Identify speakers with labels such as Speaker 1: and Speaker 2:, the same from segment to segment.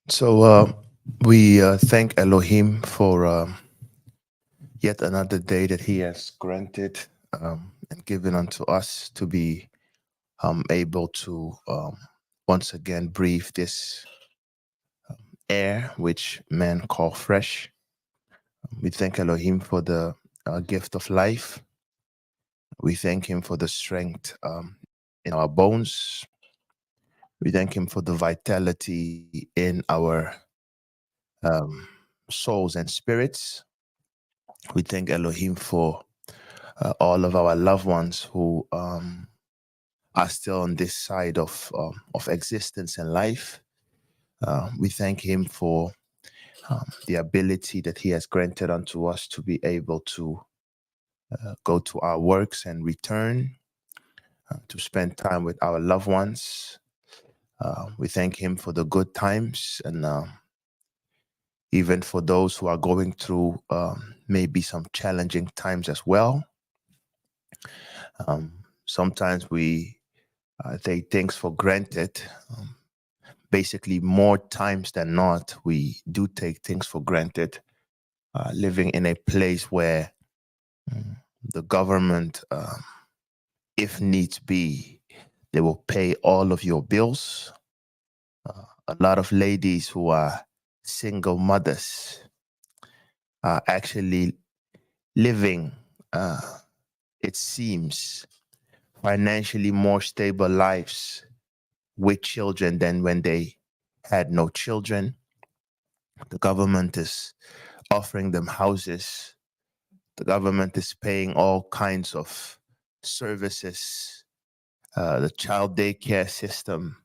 Speaker 1: So we thank Elohim for yet another day that He has granted and given unto us to be able to once again breathe this air which men call fresh. We thank Elohim for the gift of life. We thank Him for the strength in our bones. We thank Him for the vitality in our um, souls and spirits. We thank Elohim for all of our loved ones who are still on this side of existence and life. We thank Him for the ability that He has granted unto us to be able to go to our works and return, to spend time with our loved ones. We thank Him for the good times and even for those who are going through maybe some challenging times as well. Sometimes we take things for granted. Basically, more times than not, we do take things for granted. Living in a place where the government, if needs be, they will pay all of your bills. A lot of ladies who are single mothers are actually living, it seems, financially more stable lives with children than when they had no children. The government is offering them houses. The government is paying all kinds of services, the child daycare system.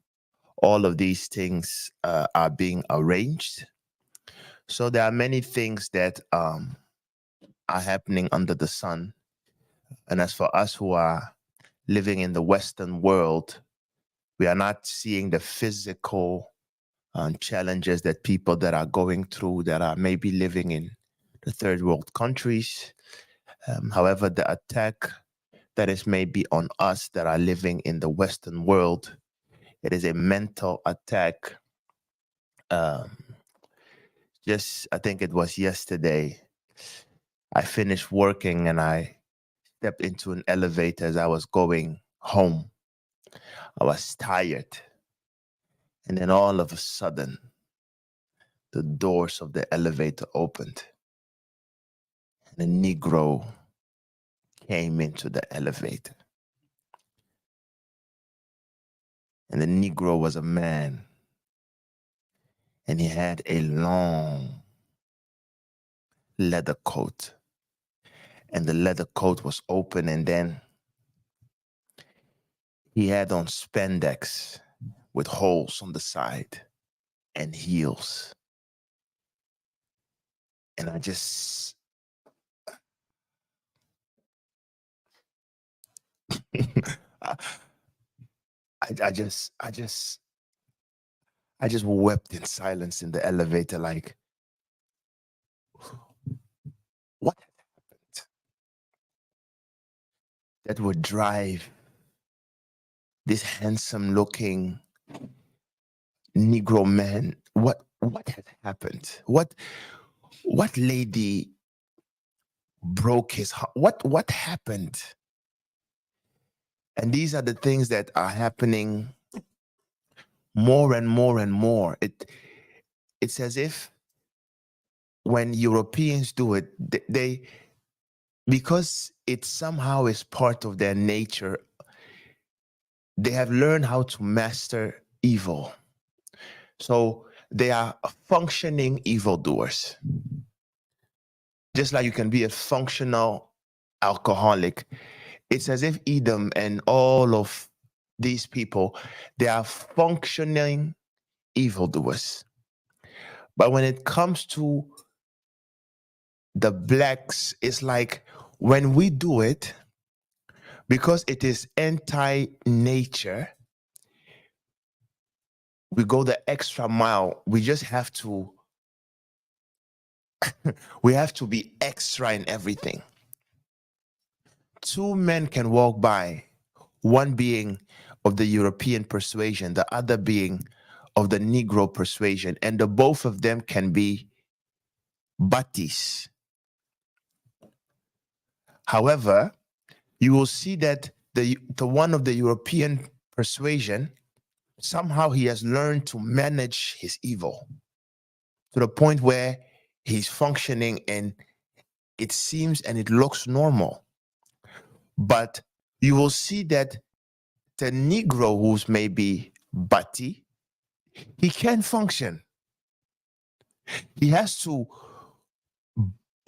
Speaker 1: All of these things are being arranged. So there are many things that are happening under the sun. And as for us who are living in the Western world, we are not seeing the physical challenges that people that are going through that are maybe living in the third world countries. However, the attack that is maybe on us that are living in the Western world, it is a mental attack. Um, just, I think it was yesterday, I finished working and I stepped into an elevator as I was going home. I was tired. And then all of a sudden, the doors of the elevator opened. And a Negro came into the elevator. And the Negro was a man. And he had a long leather coat. And the leather coat was open, and then he had on spandex with holes on the side and heels. And I just I, I just wept in silence in the elevator, like, what happened that would drive this handsome looking Negro man? What had happened? What lady broke his heart? What happened? And these are the things that are happening more and more and more. It's as if when Europeans do it, they because it somehow is part of their nature, they have learned how to master evil. So they are functioning evildoers. Just like you can be a functional alcoholic, it's as if Edom and all of these people, they are functioning evildoers. But when it comes to the blacks, it's like when we do it, because it is anti-nature, we go the extra mile. We just have to, we have to be extra in everything. Two men can walk by, one being of the European persuasion, the other being of the Negro persuasion, and the both of them can be buddies. However, you will see that the one of the European persuasion, somehow he has learned to manage his evil to the point where he's functioning and it seems and it looks normal. But you will see that the Negro who's maybe butty, he can't function. He has to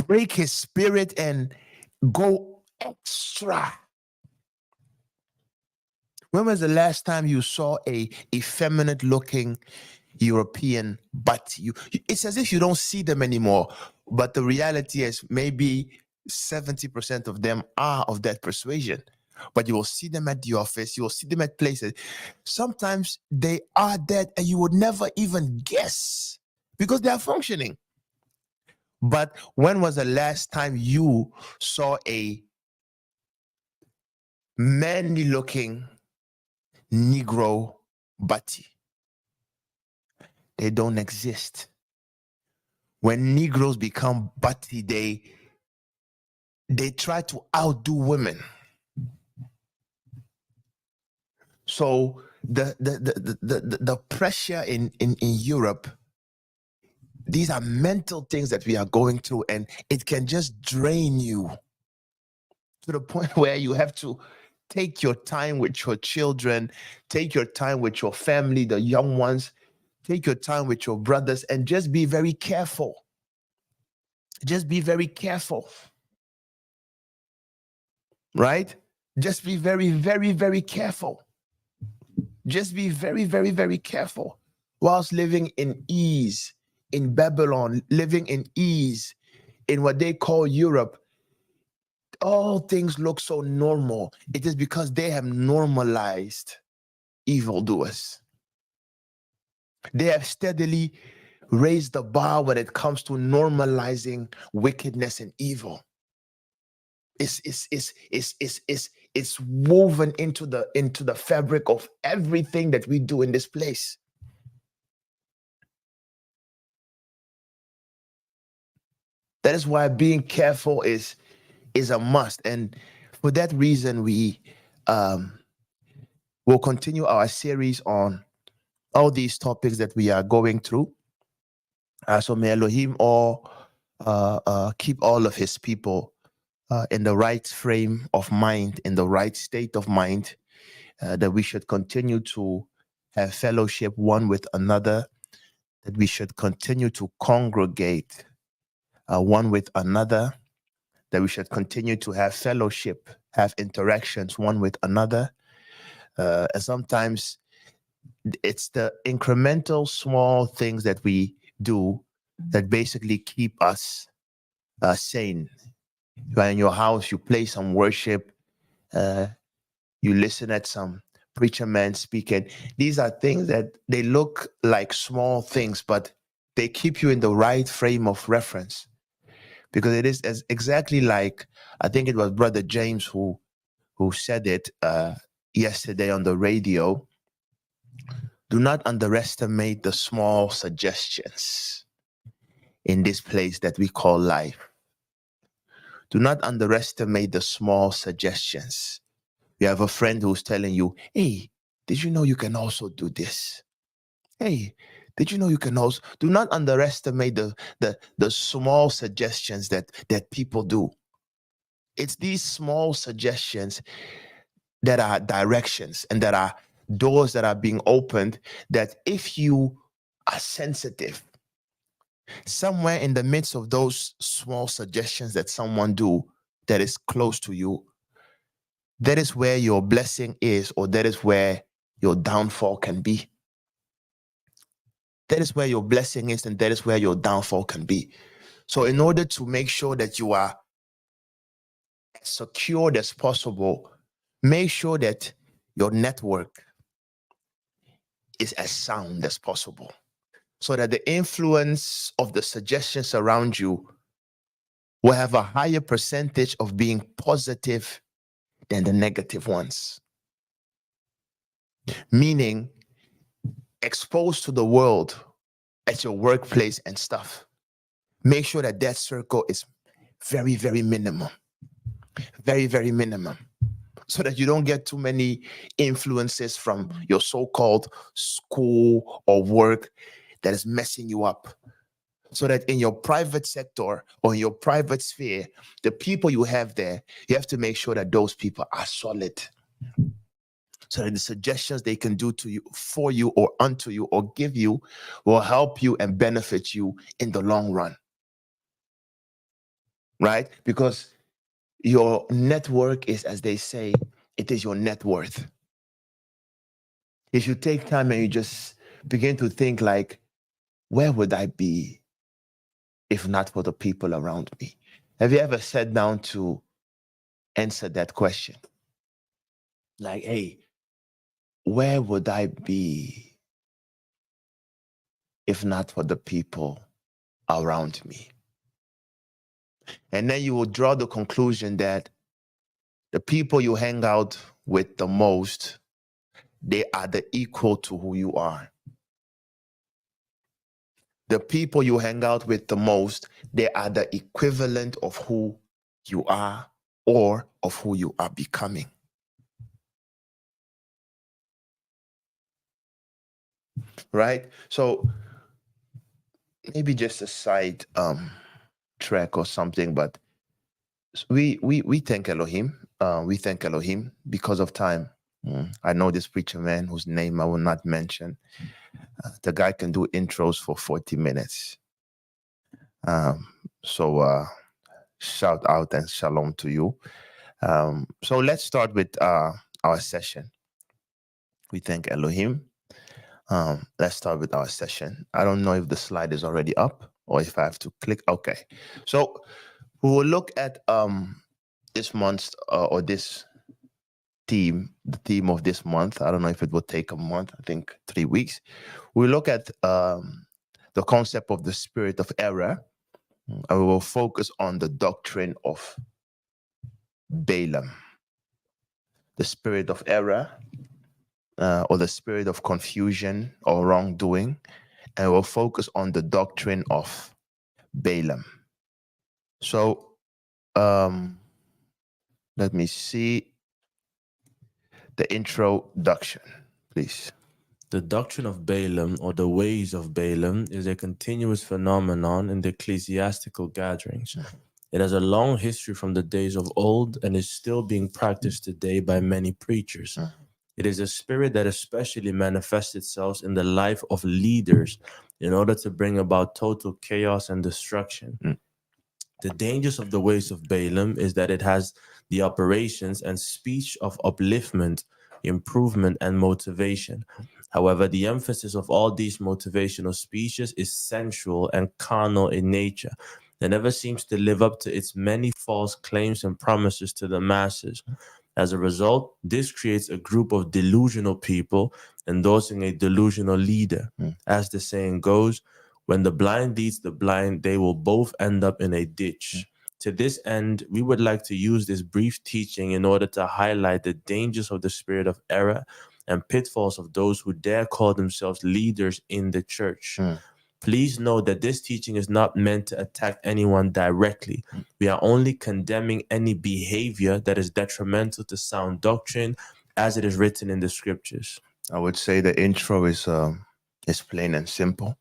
Speaker 1: break his spirit and go extra. When was the last time you saw a effeminate looking European butty? It's as if you don't see them anymore. But the reality is maybe 70% of them are of that persuasion. But you will see them at the office, you will see them at places. Sometimes they are dead and you would never even guess because they are functioning. But when was the last time you saw a manly looking Negro butty? They don't exist. When Negroes become butty, they try to outdo women. So the pressure in Europe, these are mental things that we are going through, and it can just drain you to the point where you have to take your time with your children, take your time with your family, the young ones, take your time with your brothers, and just be very careful. Just be very careful. Right? Just be very, very, very careful. Just be very, very, very careful. Whilst living in ease in Babylon, living in ease in what they call Europe, all things look so normal. It is because they have normalized evildoers. They have steadily raised the bar when it comes to normalizing wickedness and evil. It's woven into the fabric of everything that we do in this place. That is why being careful is a must, and for that reason we will continue our series on all these topics that we are going through. So may Elohim keep all of his people in the right frame of mind, in the right state of mind, that we should continue to have fellowship one with another, that we should continue to congregate one with another, that we should continue to have fellowship, have interactions one with another. And sometimes it's the incremental small things that we do that basically keep us sane. You are in your house, you play some worship, you listen at some preacher man speaking. These are things that they look like small things, but they keep you in the right frame of reference. Because it is exactly like, I think it was Brother James who said it yesterday on the radio. Do not underestimate the small suggestions in this place that we call life. Do not underestimate the small suggestions. You have a friend who's telling you, hey, did you know you can also do this? Hey, did you know you can also? Do not underestimate the small suggestions that people do. It's these small suggestions that are directions and that are doors that are being opened, that if you are sensitive, somewhere in the midst of those small suggestions that someone do that is close to you, that is where your blessing is, or that is where your downfall can be. That is where your blessing is, and that is where your downfall can be. So in order to make sure that you are as secured as possible, make sure that your network is as sound as possible, so that the influence of the suggestions around you will have a higher percentage of being positive than the negative ones. meaning exposed to the world at your workplace and stuff. Make sure that that circle is very, very minimum. Very, very minimum. So that you don't get too many influences from your so-called school or work that is messing you up. So that in your private sector or in your private sphere, the people you have there, you have to make sure that those people are solid. So that the suggestions they can do to you, for you, or unto you, or give you will help you and benefit you in the long run. Right? Because your network is, as they say, it is your net worth. If you take time and you just begin to think like, where would I be if not for the people around me? Have you ever sat down to answer that question? Like, hey, where would I be if not for the people around me? And then you will draw the conclusion that the people you hang out with the most, they are the equal to who you are. The people you hang out with the most, they are the equivalent of who you are or of who you are becoming. Right? So maybe just a side track or something, but we thank Elohim. We thank Elohim because of time. I know this preacher man whose name I will not mention. The guy can do intros for 40 minutes. So shout out and shalom to you. So let's start with our session. We thank Elohim. Let's start with our session. I don't know if the slide is already up or if I have to click. Okay. So we will look at this month or this theme, the theme of this month. I don't know if it will take a month, I think 3 weeks. We look at the concept of the spirit of error, and we will focus on the doctrine of Balaam. The spirit of error, or the spirit of confusion or wrongdoing, and we'll focus on the doctrine of Balaam. So let me see the introduction, please.
Speaker 2: The doctrine of Balaam, or the ways of Balaam, is a continuous phenomenon in the ecclesiastical gatherings. It has a long history from the days of old and is still being practiced today by many preachers. It is a spirit that especially manifests itself in the life of leaders in order to bring about total chaos and destruction. The dangers of the ways of Balaam is that it has the operations and speech of upliftment, improvement, and motivation. However, the emphasis of all these motivational speeches is sensual and carnal in nature. It never seems to live up to its many false claims and promises to the masses. As a result, this creates a group of delusional people endorsing a delusional leader. As the saying goes, when the blind leads the blind, they will both end up in a ditch. To this end, we would like to use this brief teaching in order to highlight the dangers of the spirit of error and pitfalls of those who dare call themselves leaders in the church. Please note that this teaching is not meant to attack anyone directly. We are only condemning any behavior that is detrimental to sound doctrine as it is written in the scriptures.
Speaker 1: I would say the intro is plain and simple.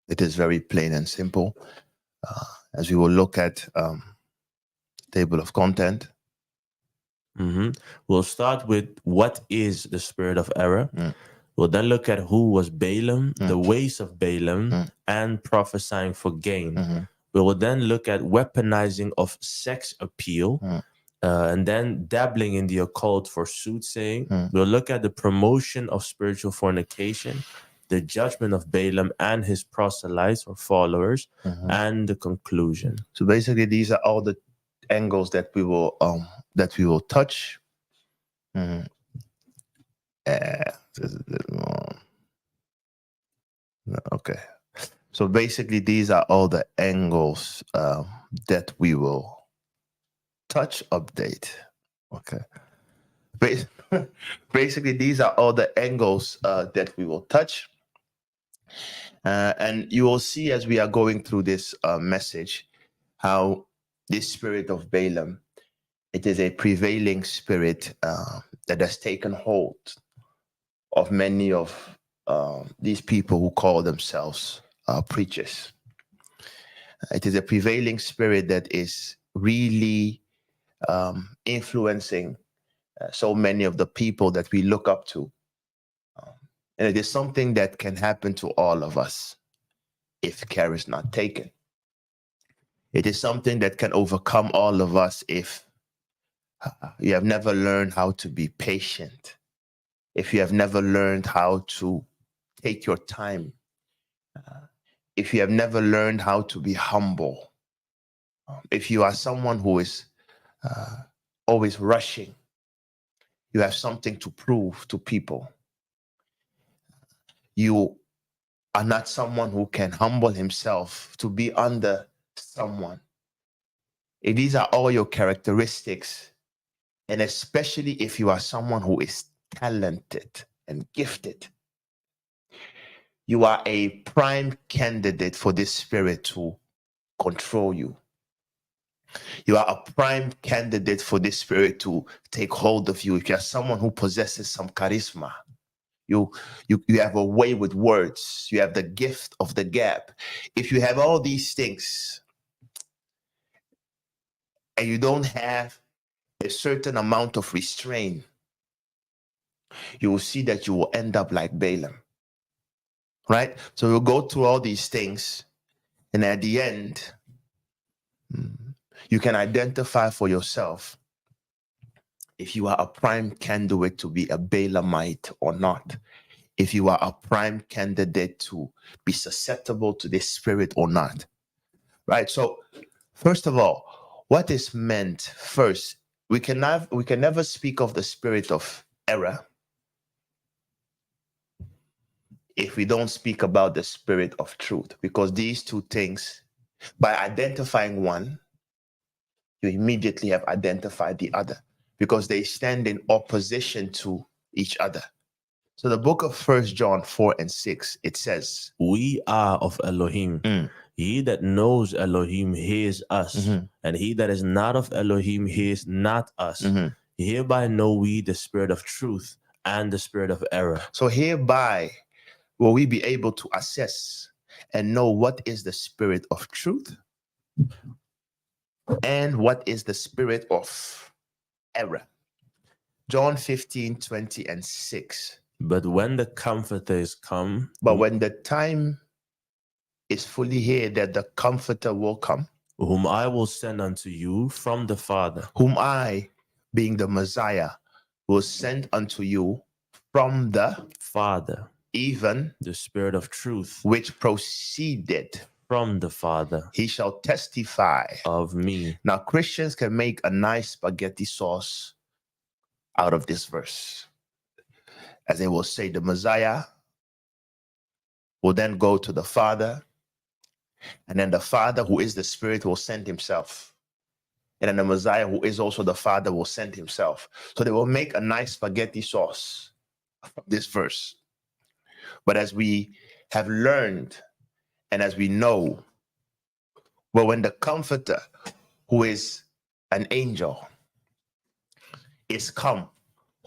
Speaker 1: It is very plain and simple. As we will look at table of content.
Speaker 2: We'll start with what is the spirit of error. We'll then look at who was Balaam, the ways of Balaam, and prophesying for gain. We will then look at weaponizing of sex appeal, and then dabbling in the occult for soothsaying. We'll look at the promotion of spiritual fornication, the judgment of Balaam and his proselytes or followers, and the conclusion.
Speaker 1: So basically, these are all the angles that we will touch. Okay. So basically, these are all the angles that we will touch, update. Okay. Basically, these are all the angles that we will touch. And you will see as we are going through this message how this spirit of Balaam, it is a prevailing spirit that has taken hold of many of these people who call themselves preachers. It is a prevailing spirit that is really influencing so many of the people that we look up to. And it is something that can happen to all of us if care is not taken. It is something that can overcome all of us if you have never learned how to be patient, if you have never learned how to take your time, if you have never learned how to be humble, if you are someone who is always rushing, you have something to prove to people. You are not someone who can humble himself to be under someone. These are all your characteristics. And especially if you are someone who is talented and gifted, you are a prime candidate for this spirit to control you. You are a prime candidate for this spirit to take hold of you. If you are someone who possesses some charisma, you have a way with words, you have the gift of the gab. If you have all these things and you don't have a certain amount of restraint, you will see that you will end up like Balaam. Right? So we'll go through all these things, and at the end, you can identify for yourself if you are a prime candidate to be a Balaamite or not, if you are a prime candidate to be susceptible to this spirit or not. Right? So first of all, what is meant first? We can never speak of the spirit of error if we don't speak about the spirit of truth, because these two things, by identifying one, you immediately have identified the other, because they stand in opposition to each other. So the book of 1 John 4 and 6, it says,
Speaker 2: We are of Elohim. He that knows Elohim hears us, and he that is not of Elohim hears not us. Hereby know we the spirit of truth and the spirit of error.
Speaker 1: So hereby will we be able to assess and know what is the spirit of truth and what is the spirit of error. John 15, 20 and 6.
Speaker 2: But when the Comforter is come,
Speaker 1: But when the time is fully here that the Comforter will come,
Speaker 2: whom I will send unto you from the Father,
Speaker 1: whom I, being the Messiah, will send unto you from the
Speaker 2: Father,
Speaker 1: even
Speaker 2: the spirit of truth,
Speaker 1: which proceeded
Speaker 2: from the Father,
Speaker 1: he shall testify
Speaker 2: of me.
Speaker 1: Now Christians can make a nice spaghetti sauce out of this verse, as they will say the Messiah will then go to the Father, and then the Father, who is the Spirit, will send himself. And then the Messiah, who is also the Father, will send himself. So they will make a nice spaghetti sauce from this verse. But as we have learned and as we know, well, when the Comforter, who is an angel, is come,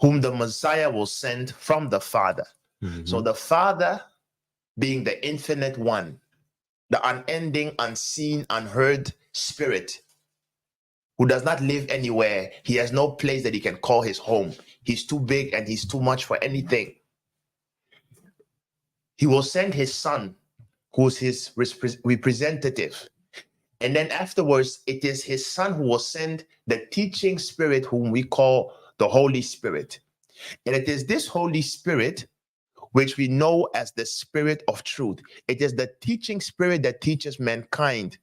Speaker 1: whom the Messiah will send from the Father. So the Father, being the infinite one, the unending, unseen, unheard spirit, who does not live anywhere. He has no place that he can call his home. He's too big and he's too much for anything. He will send his son, who's his representative. And then afterwards, it is his son who will send the teaching spirit, whom we call the Holy Spirit. And it is this Holy Spirit which we know as the Spirit of truth. It is the teaching spirit that teaches mankind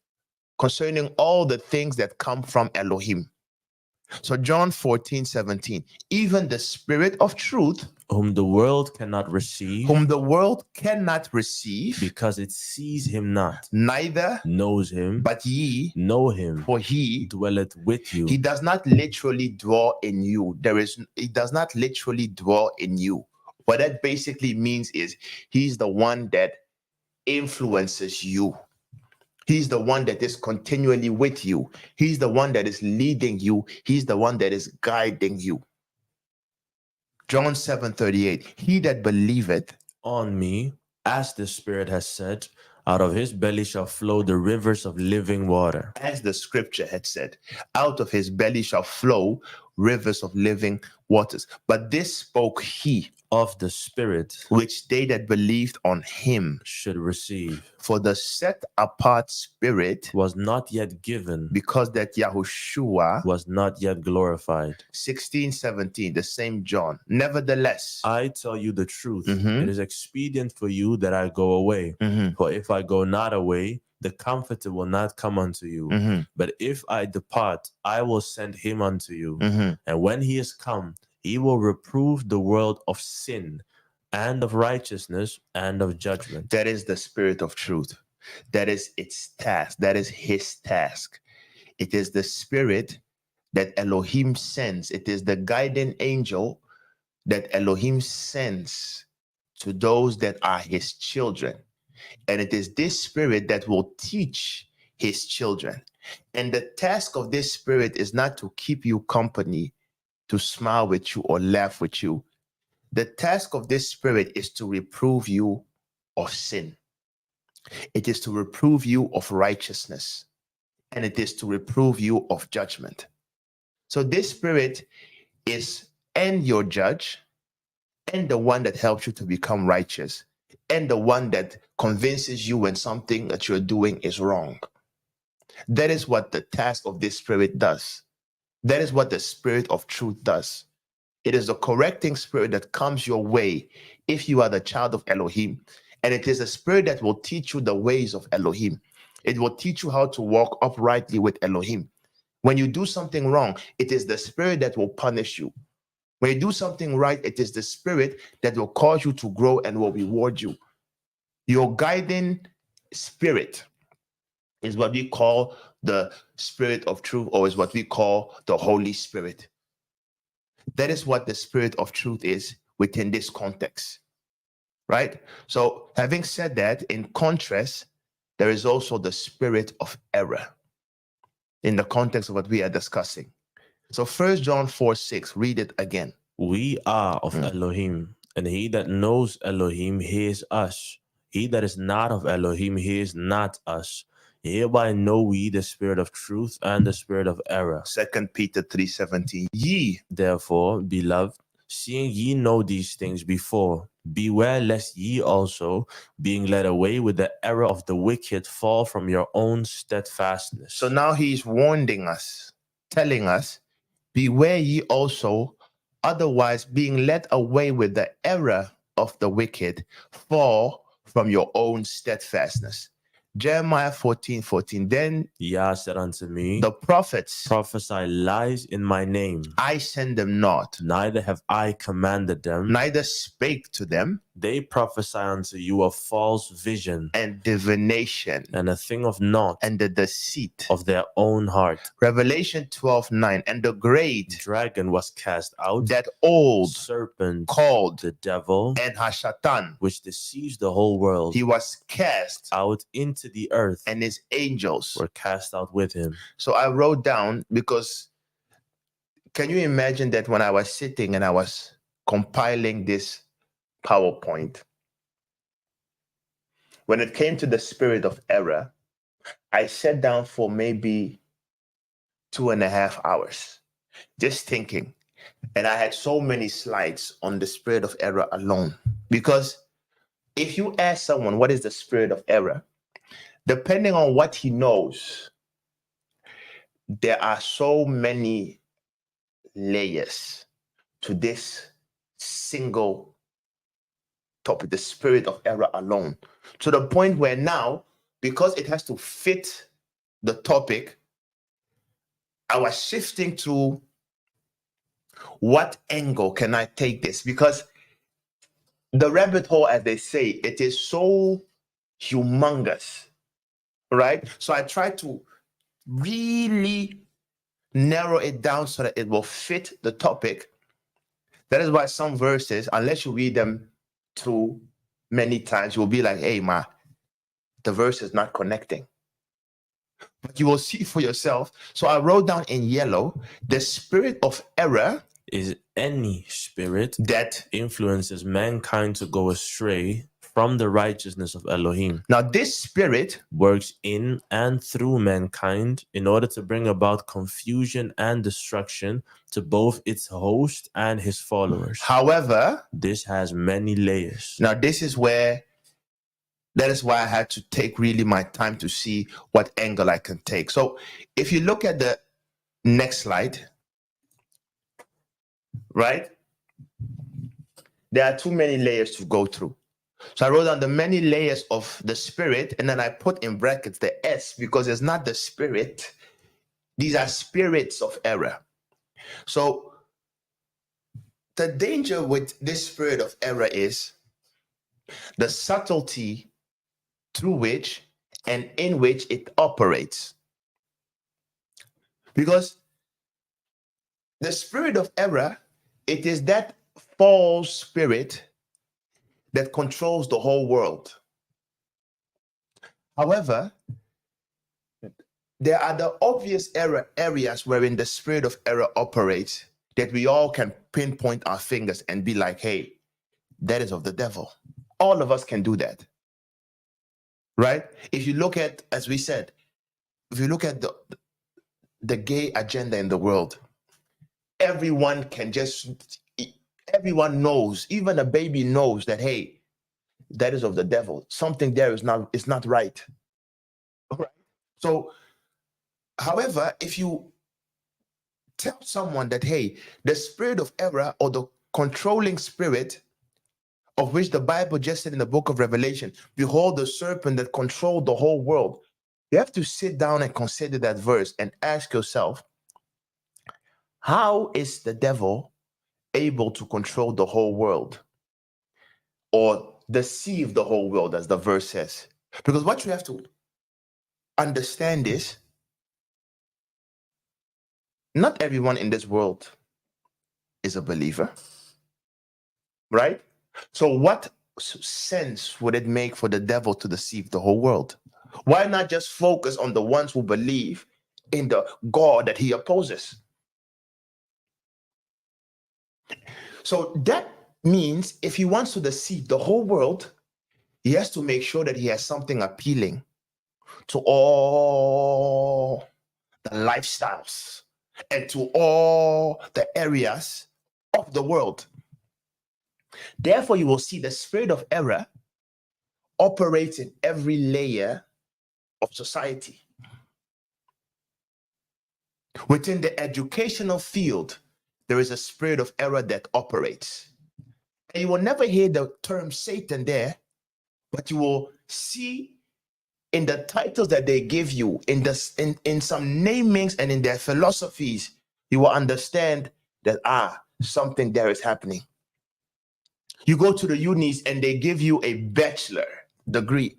Speaker 1: concerning all the things that come from Elohim. So John 14, 17, even the Spirit of truth,
Speaker 2: whom the world cannot receive,
Speaker 1: whom the world cannot receive,
Speaker 2: because it sees him not,
Speaker 1: neither
Speaker 2: knows him,
Speaker 1: but ye,
Speaker 2: know him,
Speaker 1: for he
Speaker 2: dwelleth with you.
Speaker 1: he does not literally dwell in you. He does not literally dwell in you. What that basically means is he's the one that influences you. He's the one that is continually with you. He's the one that is leading you. He's the one that is guiding you. John 7:38. He that believeth
Speaker 2: On me, as the Spirit has said, out of his belly shall flow the rivers of living water.
Speaker 1: as the scripture had said, out of his belly shall flow rivers of living waters. But this spoke he,
Speaker 2: Of the Spirit
Speaker 1: which they that believed on him.
Speaker 2: should receive,
Speaker 1: For the set apart spirit,
Speaker 2: was not yet given,
Speaker 1: because that Yahushua,
Speaker 2: was not yet glorified.
Speaker 1: 16:17, the same John. Nevertheless,
Speaker 2: I tell you the truth,
Speaker 1: Mhm.
Speaker 2: it is expedient for you that I go away.
Speaker 1: Mhm,
Speaker 2: For if I go not away, the Comforter will not come unto you.
Speaker 1: mhm,
Speaker 2: But if I depart, I will send him unto you.
Speaker 1: mhm.
Speaker 2: And when he is come, he will reprove the world of sin and of righteousness and of judgment.
Speaker 1: That is the spirit of truth. That is its task. That is his task. It is the spirit that Elohim sends. It is the guiding angel that Elohim sends to those that are his children. And it is this spirit that will teach his children. And the task of this spirit is not to keep you company, to smile with you or laugh with you. The task of this spirit is to reprove you of sin. It is to reprove you of righteousness. And it is to reprove you of judgment. So this spirit is and your judge, and the one that helps you to become righteous, and the one that convinces you when something that you're doing is wrong. That is what the task of this spirit does. That is what the spirit of truth does. It is the correcting spirit that comes your way if you are the child of Elohim. And it is a spirit that will teach you the ways of Elohim. It will teach you how to walk uprightly with Elohim. When you do something wrong, it is the spirit that will punish you. When you do something right, it is the spirit that will cause you to grow and will reward you. Your guiding spirit is what we call the spirit of truth, or is what we call the Holy Spirit. That is what the spirit of truth is within this context, right? So, having said that, in contrast, there is also the spirit of error in the context of what we are discussing. So, 1 John 4:6, read it again.
Speaker 2: We are of Elohim, and he that knows Elohim hears us. He that is not of Elohim hears not us. Hereby know we the spirit of truth and the spirit of error.
Speaker 1: 2 Peter 3:17, ye,
Speaker 2: Therefore, beloved, seeing ye know these things before, beware lest ye also, being led away with the error of the wicked, fall from your own steadfastness.
Speaker 1: so now he's warning us, telling us, beware ye also, otherwise being led away with the error of the wicked, fall from your own steadfastness. Jeremiah 14:14, then
Speaker 2: Yah said unto me,
Speaker 1: the prophets,
Speaker 2: prophesy lies in my name.
Speaker 1: I send them not,
Speaker 2: Neither have I commanded them.
Speaker 1: neither spake to them,
Speaker 2: They prophesy unto you a false vision
Speaker 1: and divination,
Speaker 2: and a thing of naught
Speaker 1: and the deceit
Speaker 2: of their own heart.
Speaker 1: Revelation 12:9, and the great
Speaker 2: Dragon was cast out,
Speaker 1: that old
Speaker 2: serpent
Speaker 1: called
Speaker 2: the devil,
Speaker 1: and Hashatan,
Speaker 2: which deceives the whole world,
Speaker 1: he was cast,
Speaker 2: out into the earth,
Speaker 1: and his angels
Speaker 2: were cast out with him.
Speaker 1: So I wrote down, because can you imagine that when I was sitting and I was compiling this PowerPoint, when it came to the spirit of error, I sat down for maybe 2.5 hours just thinking. And I had so many slides on the spirit of error alone. Because if you ask someone what is the spirit of error, depending on what he knows, there are so many layers to this single topic, the spirit of error alone, to the point where now, because it has to fit the topic, I was shifting to what angle can I take this? Because the rabbit hole, as they say, it is so humongous, right? So I try to really narrow it down so that it will fit the topic. That is why some verses, unless you read them through many times, you'll be like, hey, the verse is not connecting. But you will see for yourself. So I wrote down in yellow, the spirit of error
Speaker 2: is any spirit
Speaker 1: that
Speaker 2: influences mankind to go astray from the righteousness of Elohim.
Speaker 1: Now this spirit
Speaker 2: works in and through mankind in order to bring about confusion and destruction to both its host and his followers.
Speaker 1: However,
Speaker 2: this has many layers.
Speaker 1: Now that is why I had to take really my time to see what angle I can take. So if you look at the next slide, right? There are too many layers to go through. So I wrote down the many layers of the spirit, and then I put in brackets the S because it's not the spirit. These are spirits of error. So the danger with this spirit of error is the subtlety through which and in which it operates. Because the spirit of error, it is that false spirit that controls the whole world. However, there are the obvious areas wherein the spirit of error operates that we all can pinpoint our fingers and be like, hey, that is of the devil. All of us can do that. Right? If you look at, as we said, if you look at the gay agenda in the world, everyone knows, even a baby knows that, hey, that is of the devil. Something there is not right. Right? So, however, if you tell someone that, hey, the spirit of error or the controlling spirit of which the Bible just said in the book of Revelation, behold the serpent that controlled the whole world. You have to sit down and consider that verse and ask yourself, how is the devil able to control the whole world or deceive the whole world, as the verse says? Because what you have to understand is, not everyone in this world is a believer, right? So what sense would it make for the devil to deceive the whole world? Why not just focus on the ones who believe in the God that he opposes? So that means if he wants to deceive the whole world, he has to make sure that he has something appealing to all the lifestyles and to all the areas of the world. Therefore, you will see the spirit of error operates in every layer of society. Within the educational field, there is a spirit of error that operates. And you will never hear the term Satan there, but you will see in the titles that they give you, in some namings and in their philosophies, you will understand that, something there is happening. You go to the unis and they give you a bachelor degree,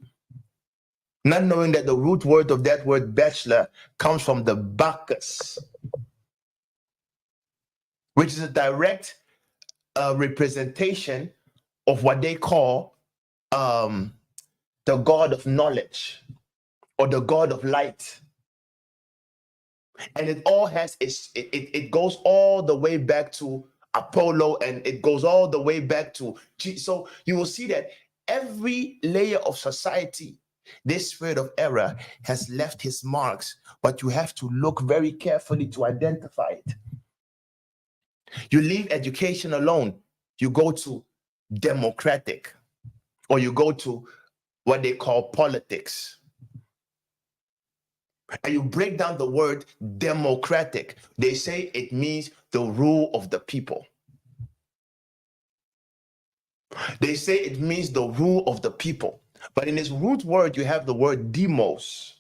Speaker 1: not knowing that the root word of that word bachelor comes from the Bacchus, which is a direct representation of what they call the God of knowledge or the God of light. And it all has, it goes all the way back to Apollo, and it goes all the way back to so you will see that every layer of society, this spirit of error has left his marks, but you have to look very carefully to identify it. You leave education alone, you go to democratic, or you go to what they call politics. And you break down the word democratic, they say it means the rule of the people. They say it means the rule of the people. But in its root word, you have the word demos,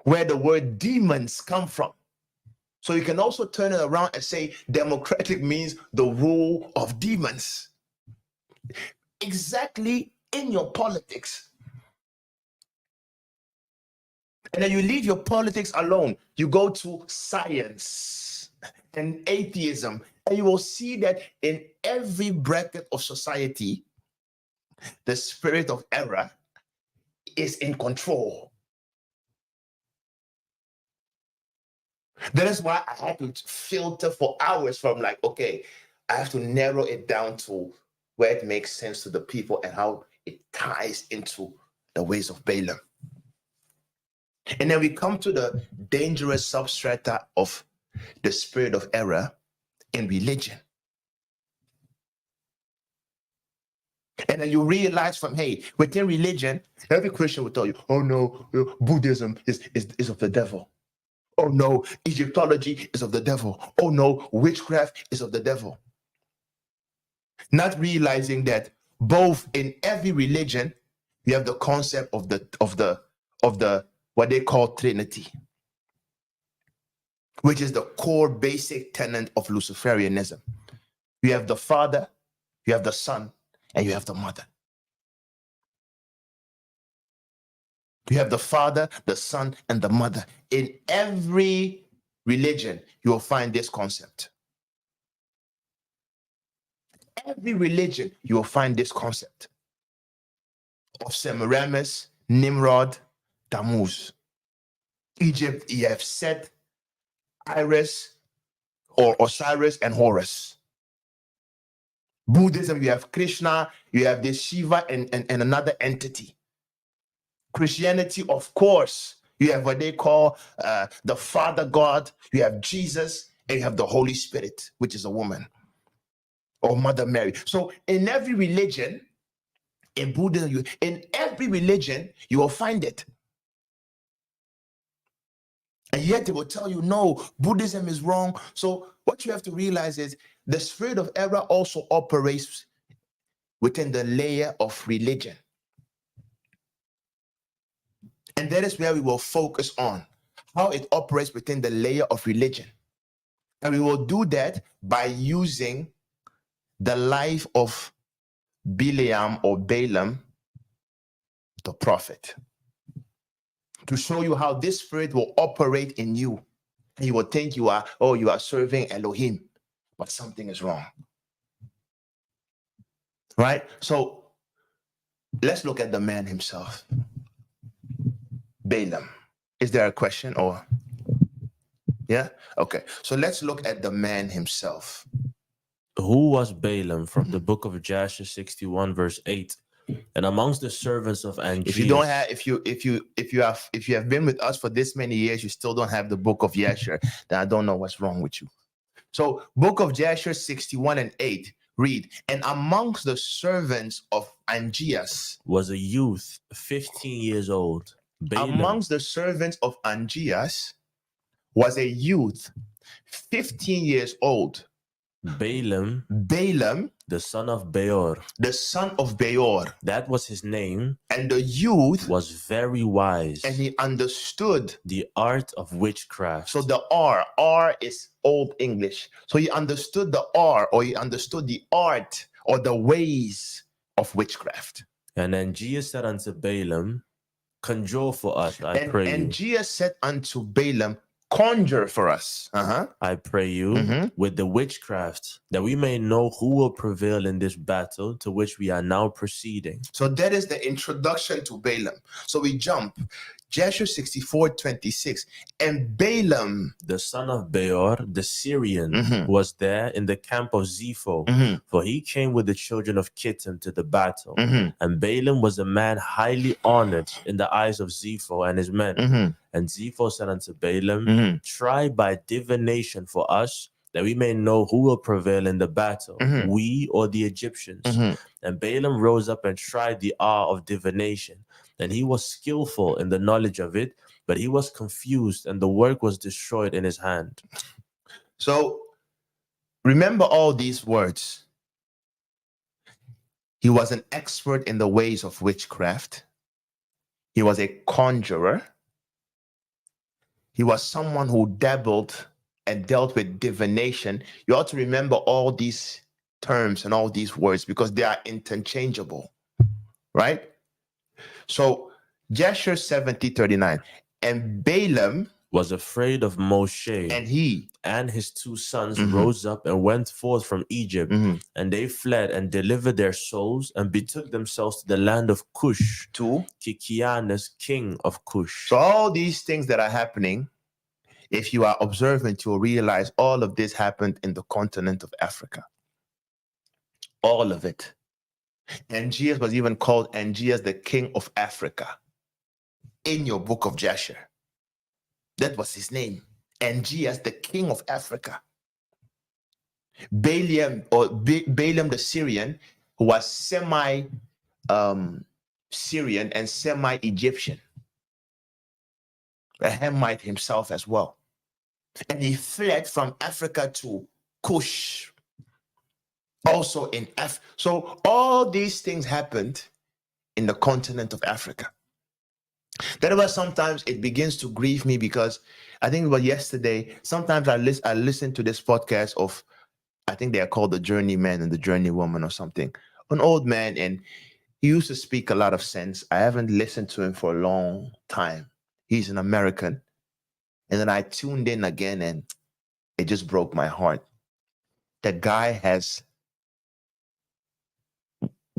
Speaker 1: where the word demons come from. So you can also turn it around and say democratic means the rule of demons. exactly in your politics. And then you leave your politics alone. You go to science and atheism, and you will see that in every bracket of society, the spirit of error is in control. That is why I had to filter for hours from like, okay, I have to narrow it down to where it makes sense to the people and how it ties into the ways of Balaam. And then we come to the dangerous substrata of the spirit of error in religion. And then you realize from, hey, within religion, every Christian will tell you, oh no, Buddhism is of the devil. Oh no, Egyptology is of the devil. Oh no, witchcraft is of the devil. Not realizing that both in every religion, you have the concept of the what they call Trinity, which is the core basic tenet of Luciferianism. You have the Father, you have the Son, and you have the Mother. You have the Father, the Son, and the Mother. In every religion, you will find this concept. Every religion, you will find this concept of Semiramis, Nimrod, Tammuz. Egypt, you have Set, Iris, or Osiris, and Horus. Buddhism, you have Krishna, you have this Shiva and another entity. Christianity, of course, you have what they call the Father God, you have Jesus, and you have the Holy Spirit, which is a woman, or Mother Mary. So in every religion, in Buddhism, in every religion, you will find it. And yet they will tell you, no, Buddhism is wrong. So what you have to realize is the spirit of error also operates within the layer of religion. And that is where we will focus on how it operates within the layer of religion. And we will do that by using the life of Balaam or Balaam, the prophet, to show you how this spirit will operate in you. And you will think you are serving Elohim, but something is wrong. Right? So let's look at the man himself. Balaam. Is there a question or? Yeah? Okay. So let's look at the man himself.
Speaker 2: Who was Balaam? From the book of Jasher 61 verse 8. And amongst the servants of Angeas.
Speaker 1: If you don't have, if you have been with us for this many years, you still don't have the book of Jasher, then I don't know what's wrong with you. So book of Jasher 61 and 8 read, and amongst the servants of Angeas
Speaker 2: was a youth 15 years old. Balaam.
Speaker 1: Amongst the servants of Angeas was a youth 15 years old.
Speaker 2: Balaam,
Speaker 1: the
Speaker 2: son of Beor,
Speaker 1: that
Speaker 2: was his name,
Speaker 1: and the youth
Speaker 2: was very wise,
Speaker 1: and he understood
Speaker 2: the art of witchcraft.
Speaker 1: So the R is Old English. So he understood the R, or he understood the art or the ways of witchcraft.
Speaker 2: And Angeas said unto Balaam, conjure for us, I pray you.
Speaker 1: And Angeas said unto Balaam, conjure for us,
Speaker 2: I pray you, with the witchcraft, that we may know who will prevail in this battle to which we are now proceeding.
Speaker 1: So that is the introduction to Balaam. So we jump. Jasher 64:26. And Balaam,
Speaker 2: the son of Beor, the Syrian, was there in the camp of Zepho, for he came with the children of Kittim to the battle. And Balaam was a man highly honored in the eyes of Zepho and his men. And Zepho said unto Balaam, try by divination for us, that we may know who will prevail in the battle, we or the Egyptians. And Balaam rose up and tried the art of divination. And he was skillful in the knowledge of it, but he was confused, and the work was destroyed in his hand.
Speaker 1: So remember all these words. He was an expert in the ways of witchcraft. He was a conjurer. He was someone who dabbled and dealt with divination. You ought to remember all these terms and all these words because they are interchangeable, right? So Jasher 70:39, and Balaam
Speaker 2: was afraid of Moshe,
Speaker 1: and he
Speaker 2: and his two sons
Speaker 1: Mhm.
Speaker 2: rose up and went forth from Egypt,
Speaker 1: Mhm.
Speaker 2: and they fled and delivered their souls and betook themselves to the land of Cush,
Speaker 1: to
Speaker 2: Kikianus, king of Cush.
Speaker 1: so all these things that are happening, if you are observant, you'll realize all of this happened in the continent of Africa. All of it. Angeas was even called Angeas, the king of Africa, in your book of Jasher. That was his name. Angeas, the king of Africa. Balaam, or Balaam the Syrian, who was semi Syrian and semi Egyptian, a Hamite himself as well. And he fled from Africa to Cush, also in Africa. So all these things happened in the continent of Africa. That's why sometimes it begins to grieve me because I think about yesterday, sometimes I listen to this podcast of, I think they are called the Journeyman and the Journeywoman or something, an old man, and he used to speak a lot of sense. I haven't listened to him for a long time. He's an American. And then I tuned in again and it just broke my heart. The guy has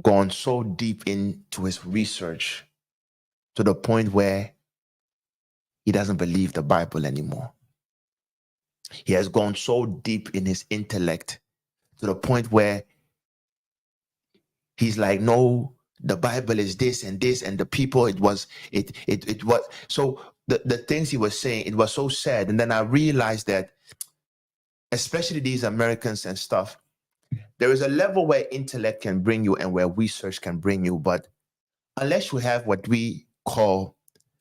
Speaker 1: gone so deep into his research to the point where he doesn't believe the Bible anymore. He has gone so deep in his intellect to the point where he's like, no, the Bible is this and this, and the people, it was. So the things he was saying, it was so sad. And then I realized that, especially these Americans and stuff, there is a level where intellect can bring you and where research can bring you. But unless you have what we call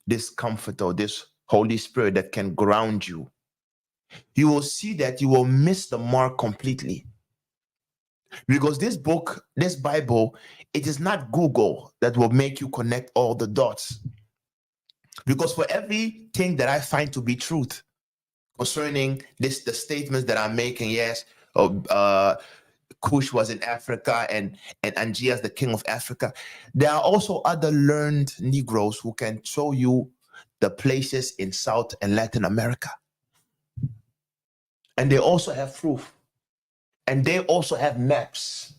Speaker 1: this comfort or this Holy Spirit that can ground you, you will see that you will miss the mark completely. Because this book, this Bible, it is not Google that will make you connect all the dots. Because for everything that I find to be truth concerning this, the statements that I'm making, yes, Cush was in Africa and Angeas, the king of Africa, there are also other learned Negroes who can show you the places in South and Latin America. And they also have proof. And they also have maps.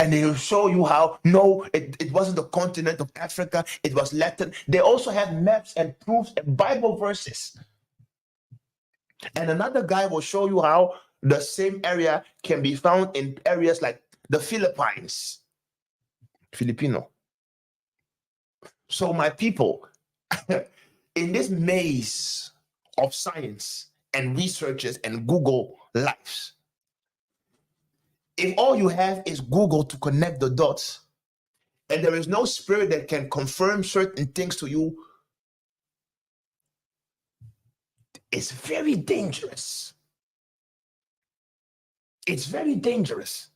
Speaker 1: And they will show you how, no, it wasn't the continent of Africa, it was Latin. They also have maps and proofs and Bible verses. And another guy will show you how the same area can be found in areas like the Philippines. Filipino. So my people, in this maze of science and researches and Google lives, if all you have is Google to connect the dots, and there is no spirit that can confirm certain things to you, it's very dangerous. It's very dangerous.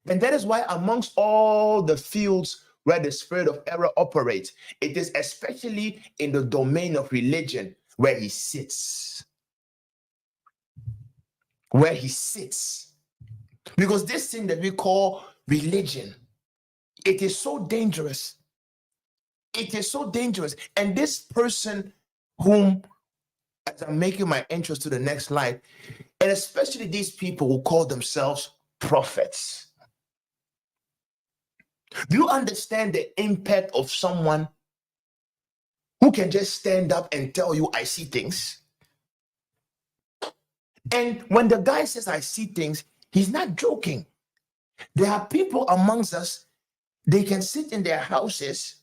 Speaker 1: And that is why amongst all the fields where the spirit of error operates, it is especially in the domain of religion where he sits. Where he sits. Because this thing that we call religion, it is so dangerous. It is so dangerous. And this person whom, as I'm making my entrance to the next slide, and especially these people who call themselves prophets. Do you understand the impact of someone who can just stand up and tell you, I see things? And when the guy says, I see things, he's not joking. There are people amongst us, they can sit in their houses,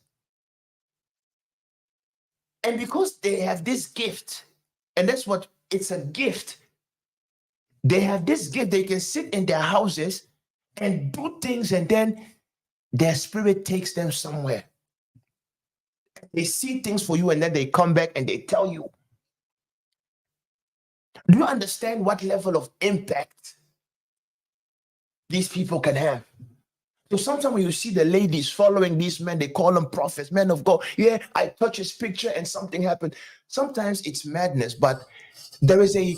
Speaker 1: and because they have this gift, and that's what it's a gift, they have this gift, they can sit in their houses and do things, and then their spirit takes them somewhere. They see things for you, and then they come back and they tell you. Do you understand what level of impact these people can have? So sometimes when you see the ladies following these men, they call them prophets, men of God. Yeah, I touch his picture and something happened. Sometimes it's madness, but there is a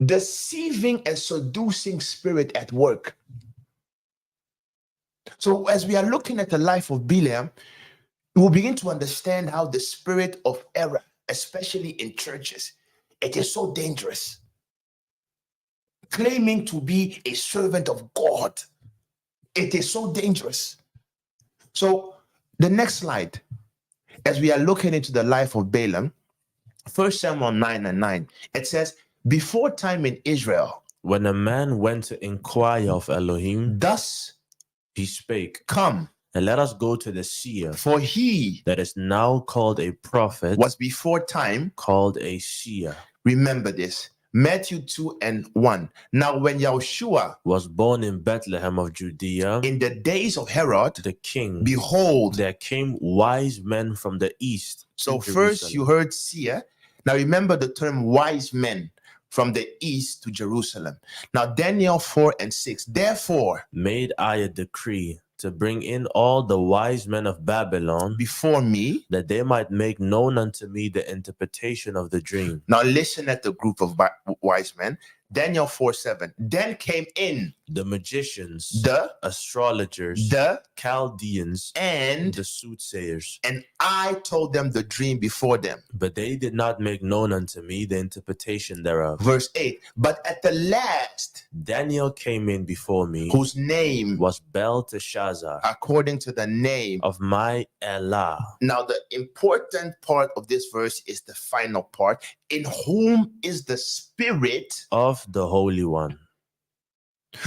Speaker 1: deceiving and seducing spirit at work. So as we are looking at the life of Balaam, we'll begin to understand how the spirit of error, especially in churches, it is so dangerous. Claiming to be a servant of God, it is so dangerous. So the next slide, as we are looking into the life of Balaam, 1 Samuel 9:9, it says, before time in Israel,
Speaker 2: when a man went to inquire of Elohim,
Speaker 1: thus
Speaker 2: he spake,
Speaker 1: come,
Speaker 2: and let us go to the seer,
Speaker 1: for he
Speaker 2: that is now called a prophet,
Speaker 1: was before time
Speaker 2: called a seer.
Speaker 1: Remember this. Matthew 2:1. Now when Yahushua
Speaker 2: was born in Bethlehem of Judea,
Speaker 1: in the days of Herod,
Speaker 2: the king,
Speaker 1: behold,
Speaker 2: there came wise men from the east.
Speaker 1: So
Speaker 2: to
Speaker 1: first
Speaker 2: Jerusalem.
Speaker 1: you heard seer. Now remember the term wise men from the east to Jerusalem. Now Daniel 4:6. Therefore,
Speaker 2: made I a decree to bring in all the wise men of Babylon
Speaker 1: before me,
Speaker 2: that they might make known unto me the interpretation of the dream.
Speaker 1: Now listen at the group of wise men. Daniel 4:7. Then came in
Speaker 2: the magicians,
Speaker 1: the
Speaker 2: astrologers,
Speaker 1: the
Speaker 2: Chaldeans,
Speaker 1: and
Speaker 2: the soothsayers.
Speaker 1: And I told them the dream before them.
Speaker 2: But they did not make known unto me the interpretation thereof.
Speaker 1: Verse 8. But at the last,
Speaker 2: Daniel came in before me,
Speaker 1: whose name
Speaker 2: was Belteshazzar,
Speaker 1: according to the name
Speaker 2: of my Allah.
Speaker 1: Now the important part of this verse is the final part. In whom is the spirit
Speaker 2: of the Holy One.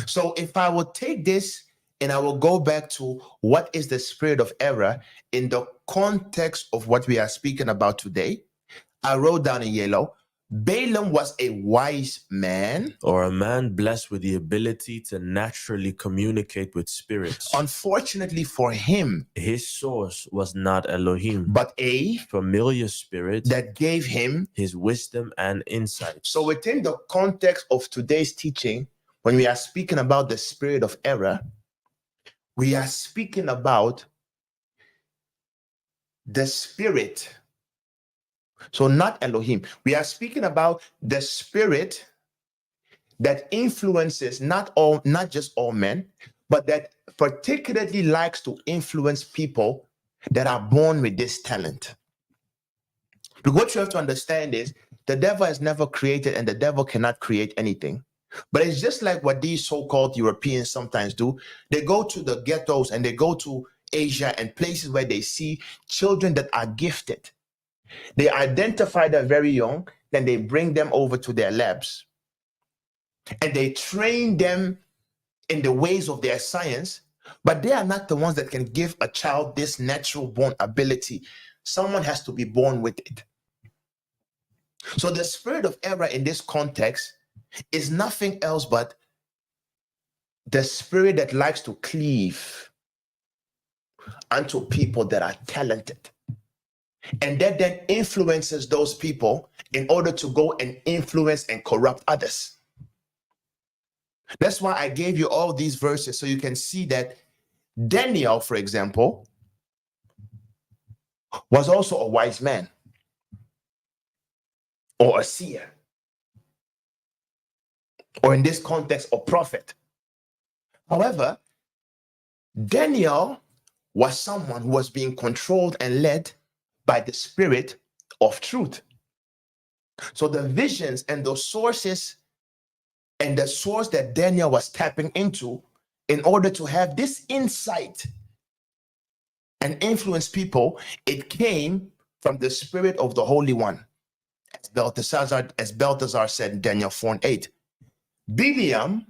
Speaker 1: So if I will take this and I will go back to what is the spirit of error in the context of what we are speaking about today, I wrote down in yellow, Balaam was a wise man,
Speaker 2: or a man blessed with the ability to naturally communicate with spirits.
Speaker 1: Unfortunately for him,
Speaker 2: his source was not Elohim,
Speaker 1: but a
Speaker 2: familiar spirit
Speaker 1: that gave him
Speaker 2: his wisdom and insight.
Speaker 1: So within the context of today's teaching, when we are speaking about the spirit of error, we are speaking about the spirit. So not Elohim. We are speaking about the spirit that influences not just all men, but that particularly likes to influence people that are born with this talent. But what you have to understand is the devil has never created and the devil cannot create anything. But it's just like what these so-called Europeans sometimes do. They go to the ghettos and they go to Asia and places where they see children that are gifted. They identify them very young, then they bring them over to their labs. And they train them in the ways of their science, but they are not the ones that can give a child this natural born ability. Someone has to be born with it. So the spirit of error in this context is nothing else but the spirit that likes to cleave unto people that are talented. And that then influences those people in order to go and influence and corrupt others. That's why I gave you all these verses so you can see that Daniel, for example, was also a wise man or a seer, or in this context, a prophet. However, Daniel was someone who was being controlled and led by the spirit of truth. So the visions and the sources and the source that Daniel was tapping into in order to have this insight and influence people, it came from the spirit of the Holy One. As Belteshazzar said in Daniel 4:8. Balaam,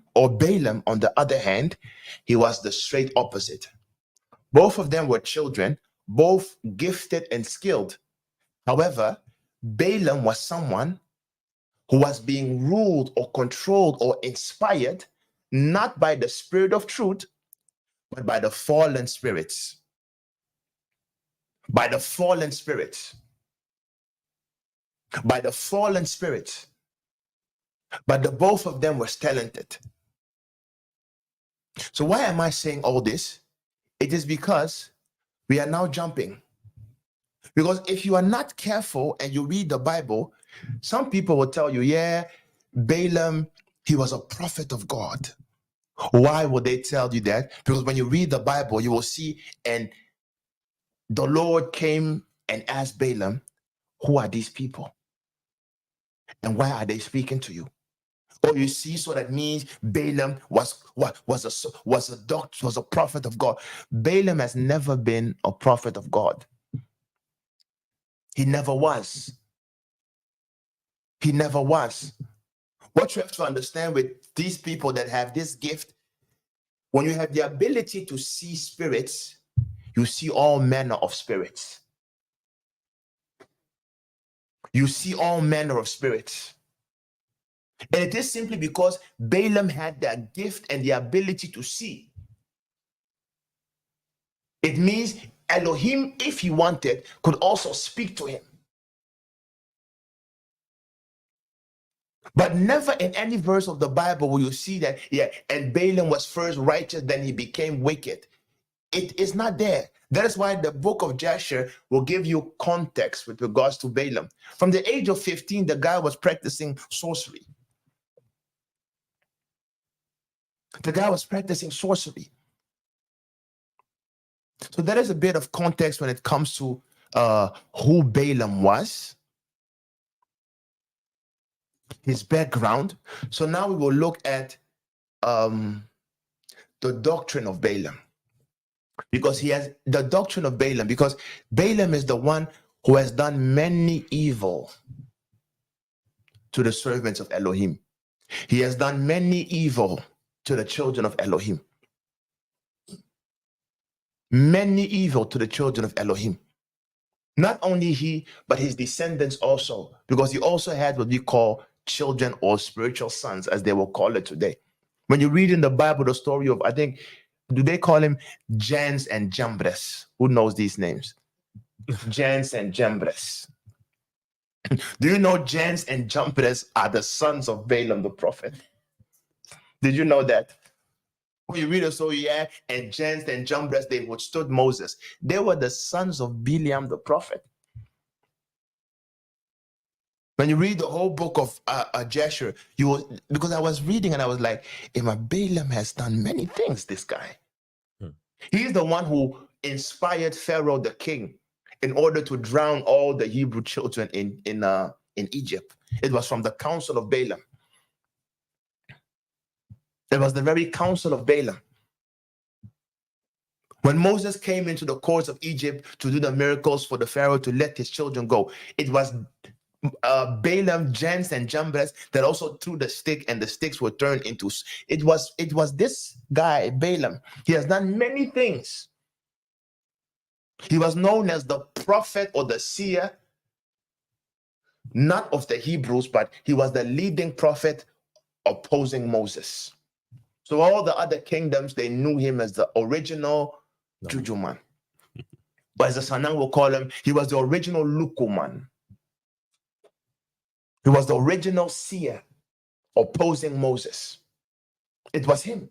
Speaker 1: on the other hand, he was the straight opposite. Both of them were children, both gifted and skilled. However, Balaam was someone who was being ruled or controlled or inspired not by the spirit of truth, but by the fallen spirits. By the fallen spirits. By the fallen spirits. But the both of them were talented. So why am I saying all this? It is because we are now jumping. Because if you are not careful and you read the Bible, some people will tell you, yeah, Balaam, he was a prophet of God. Why would they tell you that? Because when you read the Bible, you will see, and the Lord came and asked Balaam, who are these people? And why are they speaking to you? Oh, you see, so that means Balaam was a prophet of God. Balaam has never been a prophet of God. He never was. He never was. What you have to understand with these people that have this gift, when you have the ability to see spirits, you see all manner of spirits. You see all manner of spirits. And it is simply because Balaam had that gift and the ability to see. It means Elohim, if he wanted, could also speak to him. But never in any verse of the Bible will you see that, and Balaam was first righteous, then he became wicked. It is not there. That is why the book of Jasher will give you context with regards to Balaam. From the age of 15, the guy was practicing sorcery. The guy was practicing sorcery. So that is a bit of context when it comes to who Balaam was, his background. So now we will look at the doctrine of Balaam. Because he has the doctrine of Balaam, because Balaam is the one who has done many evil to the servants of Elohim. He has done many evil to the children of Elohim. Many evil to the children of Elohim. Not only he, but his descendants also, because he also had what we call children or spiritual sons, as they will call it today. When you read in the Bible the story of, I think, do they call him Jans and Jambres? Who knows these names? Jans and Jambres. Do you know Jans and Jambres are the sons of Balaam the prophet? Did you know that? When you read the story, and Jans and Jambres, they withstood Moses. They were the sons of Balaam the prophet. When you read the whole book of Jasher, you will, because I was reading and I was like, Balaam has done many things, this guy. He's the one who inspired Pharaoh the king in order to drown all the Hebrew children in Egypt. It was from the council of Balaam. It was the very council of Balaam. When Moses came into the courts of Egypt to do the miracles for the Pharaoh to let his children go, it was Balaam, Jans, and Jambres that also threw the stick, and the sticks were turned into. It was this guy, Balaam. He has done many things. He was known as the prophet or the seer, not of the Hebrews, but he was the leading prophet opposing Moses. So all the other kingdoms, they knew him as the original Juju man. But as the Sanang will call him, he was the original Luku man. He was the original seer opposing Moses. It was him.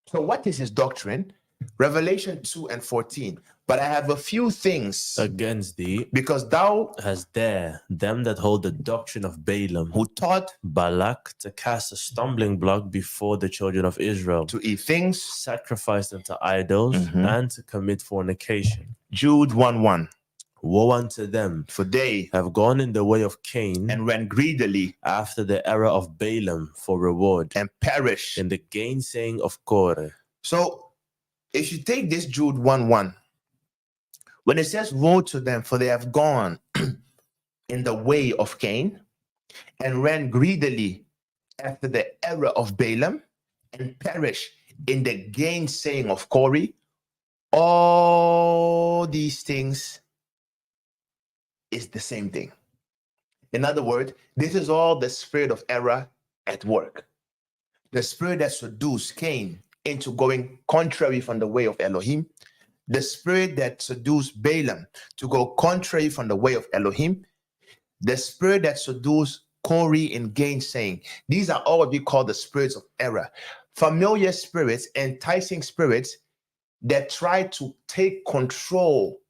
Speaker 1: So what is his doctrine? Revelation 2 and 14. But I have a few things
Speaker 2: against thee,
Speaker 1: because thou
Speaker 2: hast there them that hold the doctrine of Balaam,
Speaker 1: who taught
Speaker 2: Balak to cast a stumbling block before the children of Israel,
Speaker 1: to eat things
Speaker 2: sacrificed unto idols, and to commit fornication.
Speaker 1: Jude 1:1.
Speaker 2: Woe unto them,
Speaker 1: For they
Speaker 2: have gone in the way of Cain,
Speaker 1: and ran greedily
Speaker 2: after the error of Balaam for reward,
Speaker 1: and perished
Speaker 2: in the gainsaying of Korah.
Speaker 1: So if you take this Jude 1:1, when it says woe to them, for they have gone in the way of Cain and ran greedily after the error of Balaam and perished in the gainsaying of Korah, all these things is the same thing. In other words, this is all the spirit of error at work. The spirit that seduced Cain into going contrary from the way of Elohim, the spirit that seduced Balaam to go contrary from the way of Elohim, the spirit that seduced Korah in gainsaying. These are all what we call the spirits of error. Familiar spirits, enticing spirits that try to take control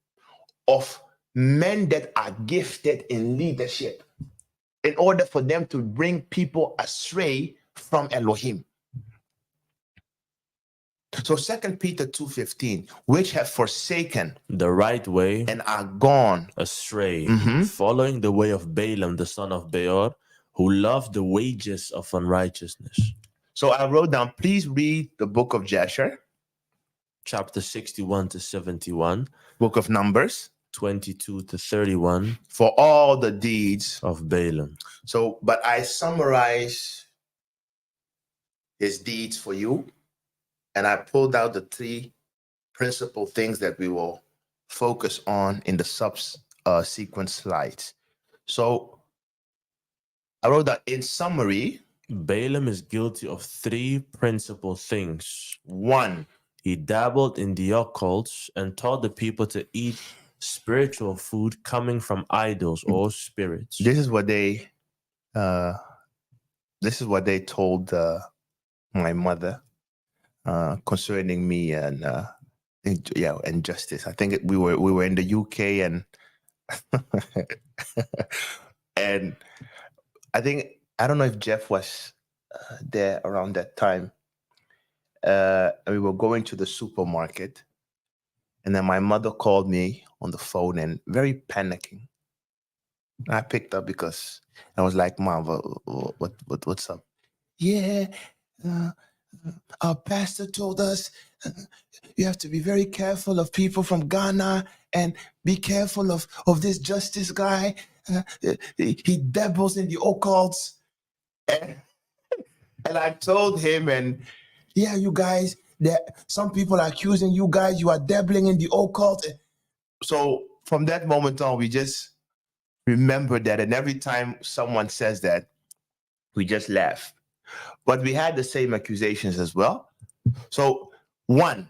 Speaker 1: of men that are gifted in leadership. in order for them to bring people astray from Elohim. So 2 Peter 2:15, which have forsaken
Speaker 2: the right way
Speaker 1: and are gone
Speaker 2: astray,
Speaker 1: Mhm.
Speaker 2: following the way of Balaam, the son of Beor, who loved the wages of unrighteousness.
Speaker 1: So I wrote down, please read the book of Jasher,
Speaker 2: Chapter 61 to 71,
Speaker 1: book of Numbers,
Speaker 2: 22 to 31
Speaker 1: for all the deeds.
Speaker 2: of Balaam.
Speaker 1: So, but I summarize his deeds for you, and I pulled out the three principal things that we will focus on in the subsequent slides. So I wrote that in summary,
Speaker 2: Balaam is guilty of three principal things.
Speaker 1: 1,
Speaker 2: He dabbled in the occult and taught the people to eat spiritual food coming from idols or spirits.
Speaker 1: this is what they told my mother concerning me and justice. I think we were in the UK and and I don't know if Jeff was there around that time. And we were going to the supermarket, and then my mother called me on the phone and very panicking. And I picked up because I was like, "Mom, what's up?" Yeah, our pastor told us you have to be very careful of people from Ghana and be careful of this justice guy. He dabbles in the occults. And I told him, and yeah, you guys, some people are accusing you guys, you are dabbling in the occult. So from that moment on, we just remember that. And every time someone says that, we just laugh. But we had the same accusations as well. So 1,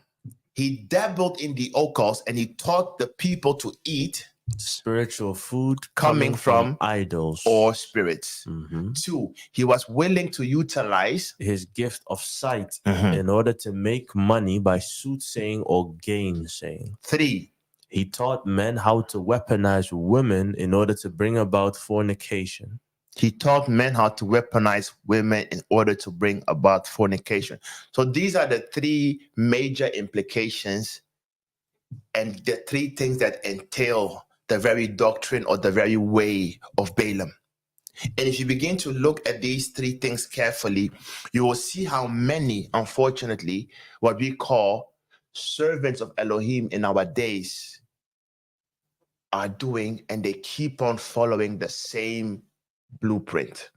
Speaker 1: he dabbled in the occults and he taught the people to eat
Speaker 2: spiritual food
Speaker 1: coming from
Speaker 2: idols
Speaker 1: or spirits.
Speaker 2: Mhm.
Speaker 1: 2, he was willing to utilize
Speaker 2: his gift of sight in order to make money by soothsaying or gainsaying.
Speaker 1: 3,
Speaker 2: He taught men how to weaponize women in order to bring about fornication.
Speaker 1: he taught men how to weaponize women in order to bring about fornication. So these are the 3 major implications and the 3 things that entail the very doctrine or the very way of Balaam. And if you begin to look at these 3 things carefully, you will see how many, unfortunately, what we call servants of Elohim in our days are doing, and they keep on following the same blueprint.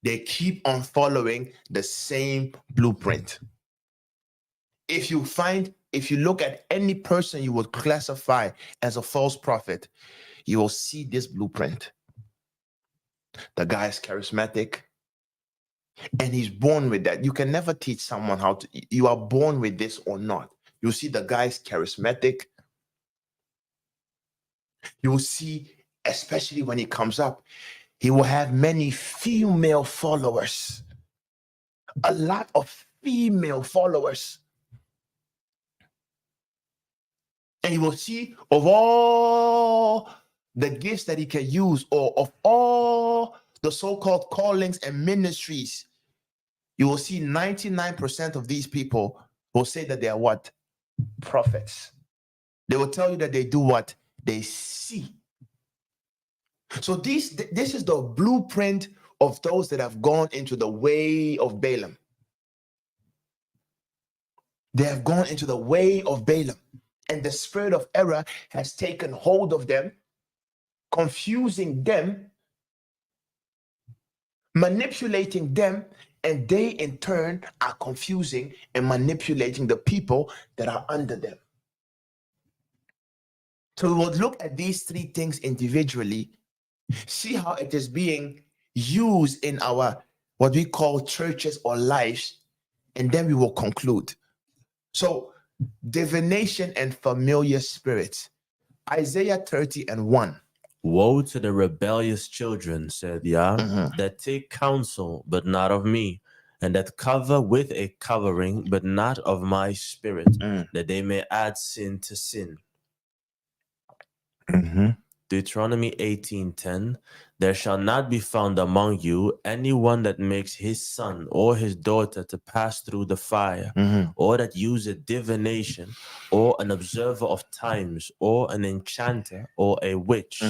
Speaker 1: They keep on following the same blueprint. If you look at any person you would classify as a false prophet, you will see this blueprint. The guy is charismatic, and he's born with that. You can never teach someone how to, you are born with this or not. You see the guy is charismatic. You will see, especially when he comes up, he will have many female followers. A lot of female followers. And you will see of all the gifts that he can use, or of all the so-called callings and ministries, you will see 99% of these people will say that they are what? Prophets. They will tell you that they do what? They see. So this is the blueprint of those that have gone into the way of Balaam. They have gone into the way of Balaam, and the spirit of error has taken hold of them, confusing them, manipulating them, and they in turn are confusing and manipulating the people that are under them. So we will look at these 3 things individually, see how it is being used in our what we call churches or lives, and then we will conclude. So divination and familiar spirits. Isaiah 30:1.
Speaker 2: Woe to the rebellious children, said Yah, that take counsel, but not of me, and that cover with a covering, but not of my spirit, that they may add sin to sin. Deuteronomy 18:10, there shall not be found among you anyone that makes his son or his daughter to pass through the fire, or that useth divination, or an observer of times, or an enchanter, or a witch.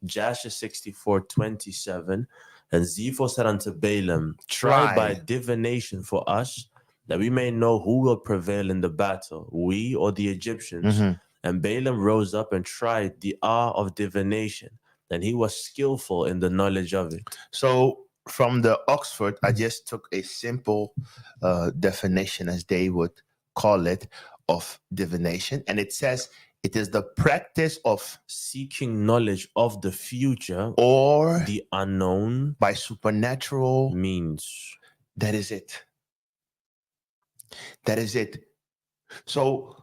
Speaker 2: Jasher 64:27, and Zepho said unto Balaam, try by divination for us, that we may know who will prevail in the battle, we or the Egyptians. And Balaam rose up and tried the art of divination, and he was skillful in the knowledge of it.
Speaker 1: So from the Oxford, I just took a simple definition, as they would call it, of divination. And it says it is the practice of
Speaker 2: seeking knowledge of the future
Speaker 1: or
Speaker 2: the unknown
Speaker 1: by supernatural
Speaker 2: means.
Speaker 1: That is it. That is it. So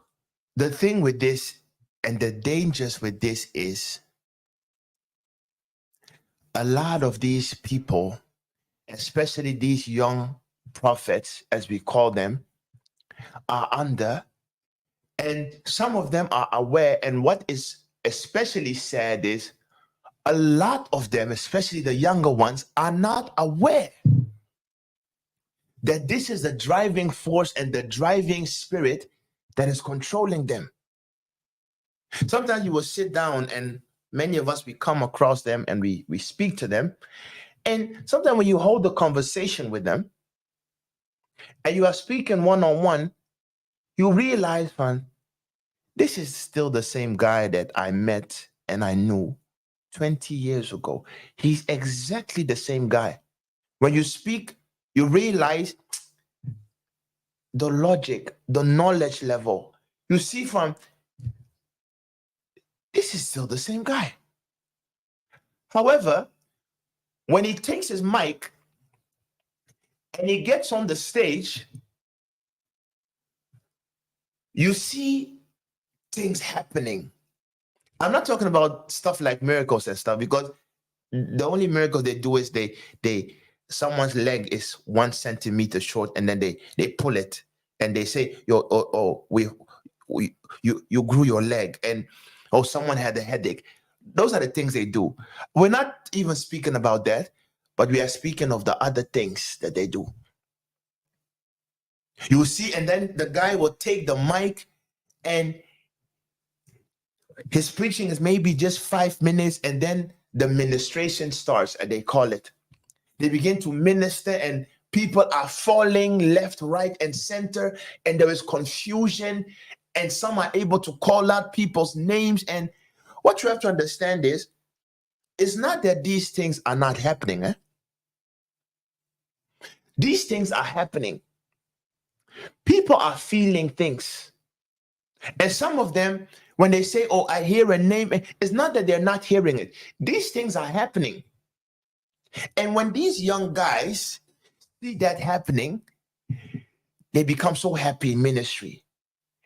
Speaker 1: the thing with this and the dangers with this is a lot of these people, especially these young prophets, as we call them, are under, and some of them are aware. And what is especially sad is a lot of them, especially the younger ones, are not aware that this is the driving force and the driving spirit that is controlling them. Sometimes you will sit down, and many of us, we come across them and we speak to them. And sometimes when you hold the conversation with them and you are speaking one-on-one, you realize, man, this is still the same guy that I met and I knew 20 years ago. He's exactly the same guy. When you speak, you realize the logic, the knowledge level. You see from, this is still the same guy. However, when he takes his mic and he gets on the stage, you see things happening. I'm not talking about stuff like miracles and stuff, because the only miracle they do is they someone's leg is 1 centimeter short, and then they pull it and they say, you grew your leg, and someone had a headache. Those are the things they do. We're not even speaking about that, but we are speaking of the other things that they do. You see, and then the guy will take the mic, and his preaching is maybe just 5 minutes, and then the ministration starts, and they call it. They begin to minister, and people are falling left, right, and center, and there is confusion, and some are able to call out people's names. And what you have to understand is, it's not that these things are not happening. These things are happening. People are feeling things. And some of them, when they say, oh, I hear a name, it's not that they're not hearing it. These things are happening. And when these young guys see that happening, they become so happy in ministry.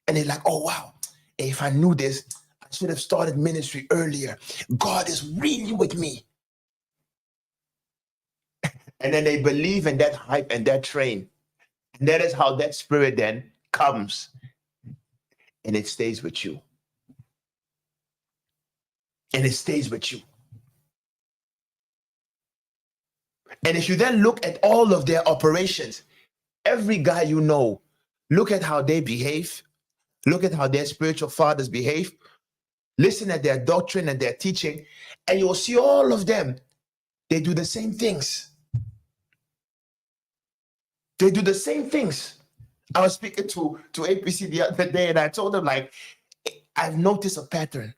Speaker 1: And they're like, oh, wow, if I knew this, I should have started ministry earlier. God is really with me. And then they believe in that hype and that train. And that is how that spirit then comes. And it stays with you. And it stays with you. And if you then look at all of their operations, every guy you know, look at how they behave. Look at how their spiritual fathers behave. Listen at their doctrine and their teaching, and you'll see all of them. They do the same things. They do the same things. I was speaking to APC the other day, and I told them, like, I've noticed a pattern.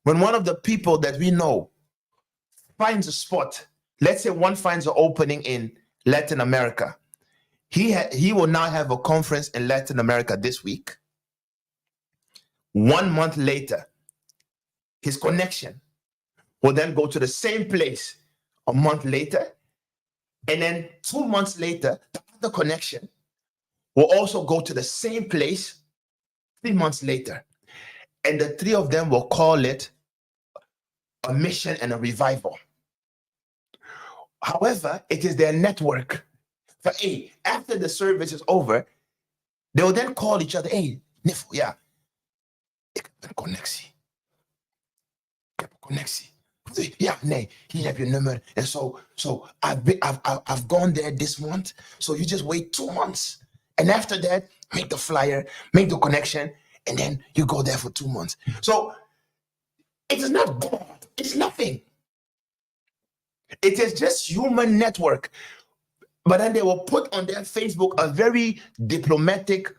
Speaker 1: When one of the people that we know finds a spot, let's say one finds an opening in Latin America, he will now have a conference in Latin America this week. 1 month later, his connection will then go to the same place a month later. And then 2 months later, the other connection will also go to the same place 3 months later. And the three of them will call it a mission and a revival. However, it is their network. For after the service is over, they will then call each other, hey, Nifo, yeah, connection. heb een connectie. Ja, nee, hier heb je nummer. And so I've gone there this month. So you just wait 2 months. And after that, make the flyer, make the connection, and then you go there for 2 months. So it is not God. It's nothing. It is just human network. But then they will put on their Facebook a very diplomatic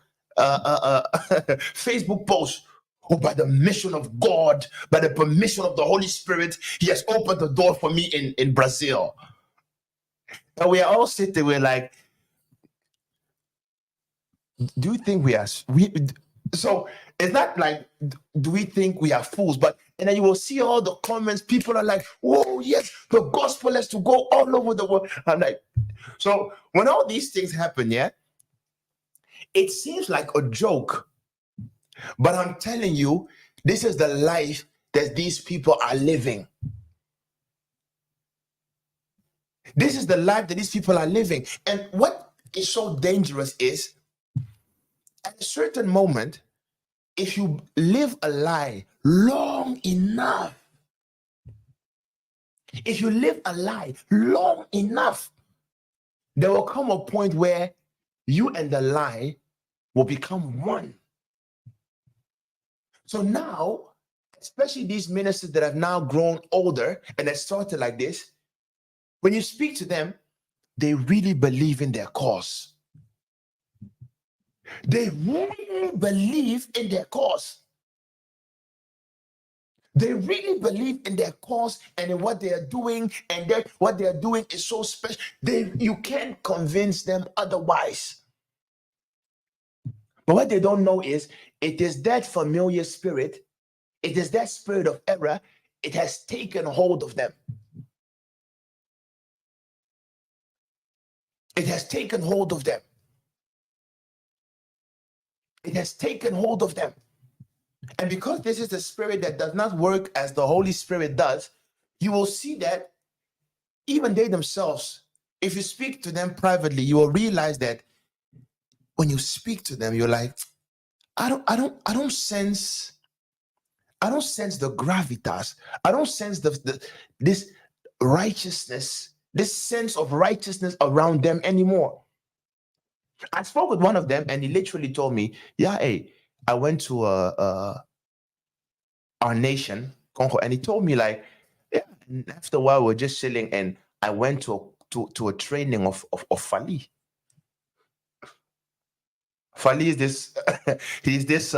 Speaker 1: Facebook post. Oh, by the mission of God, by the permission of the Holy Spirit, He has opened the door for me in Brazil. And we are all sitting, we're like, do you think so it's not like, do we think we are fools? But, and then you will see all the comments, people are like, oh yes, the gospel has to go all over the world. I'm like, so when all these things happen, yeah, it seems like a joke, but I'm telling you, this is the life that these people are living. This is the life that these people are living. And what is so dangerous is, at a certain moment, if you live a lie long enough, if you live a lie long enough, there will come a point where you and the lie will become one. So now, especially these ministers that have now grown older and that started like this, when you speak to them, they really believe in their cause. They really believe in their cause. They really believe in their cause and in what they are doing, and that what they are doing is so special. You can't convince them otherwise. But what they don't know is, it is that familiar spirit, it is that spirit of error, it has taken hold of them. It has taken hold of them. It has taken hold of them. And because this is the spirit that does not work as the Holy Spirit does, you will see that even they themselves, if you speak to them privately, you will realize that when you speak to them, you're like, I don't sense the gravitas. I don't sense this righteousness, this sense of righteousness around them anymore. I spoke with one of them, and he literally told me, yeah, hey, I went to our nation, Congo, and he told me, like, yeah, and after a while we're just chilling, and I went to a training of Fali. Fali is this he's this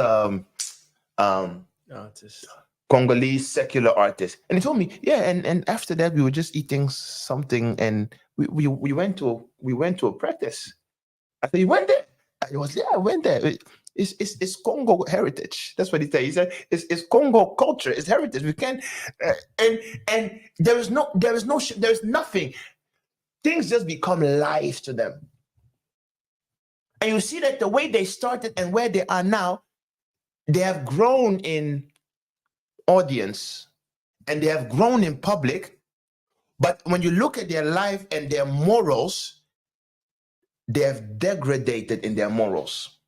Speaker 2: Artist.
Speaker 1: Congolese secular artist. And he told me, yeah, and after that we were just eating something, and we went to a practice. I said, you went there? I was, yeah, I went there. It's Congo heritage. That's what he said. He said it's Congo culture, it's heritage. We can't and there's nothing. Things just become life to them. And you see that the way they started and where they are now, they have grown in audience and they have grown in public. But when you look at their life and their morals, they have degraded in their morals.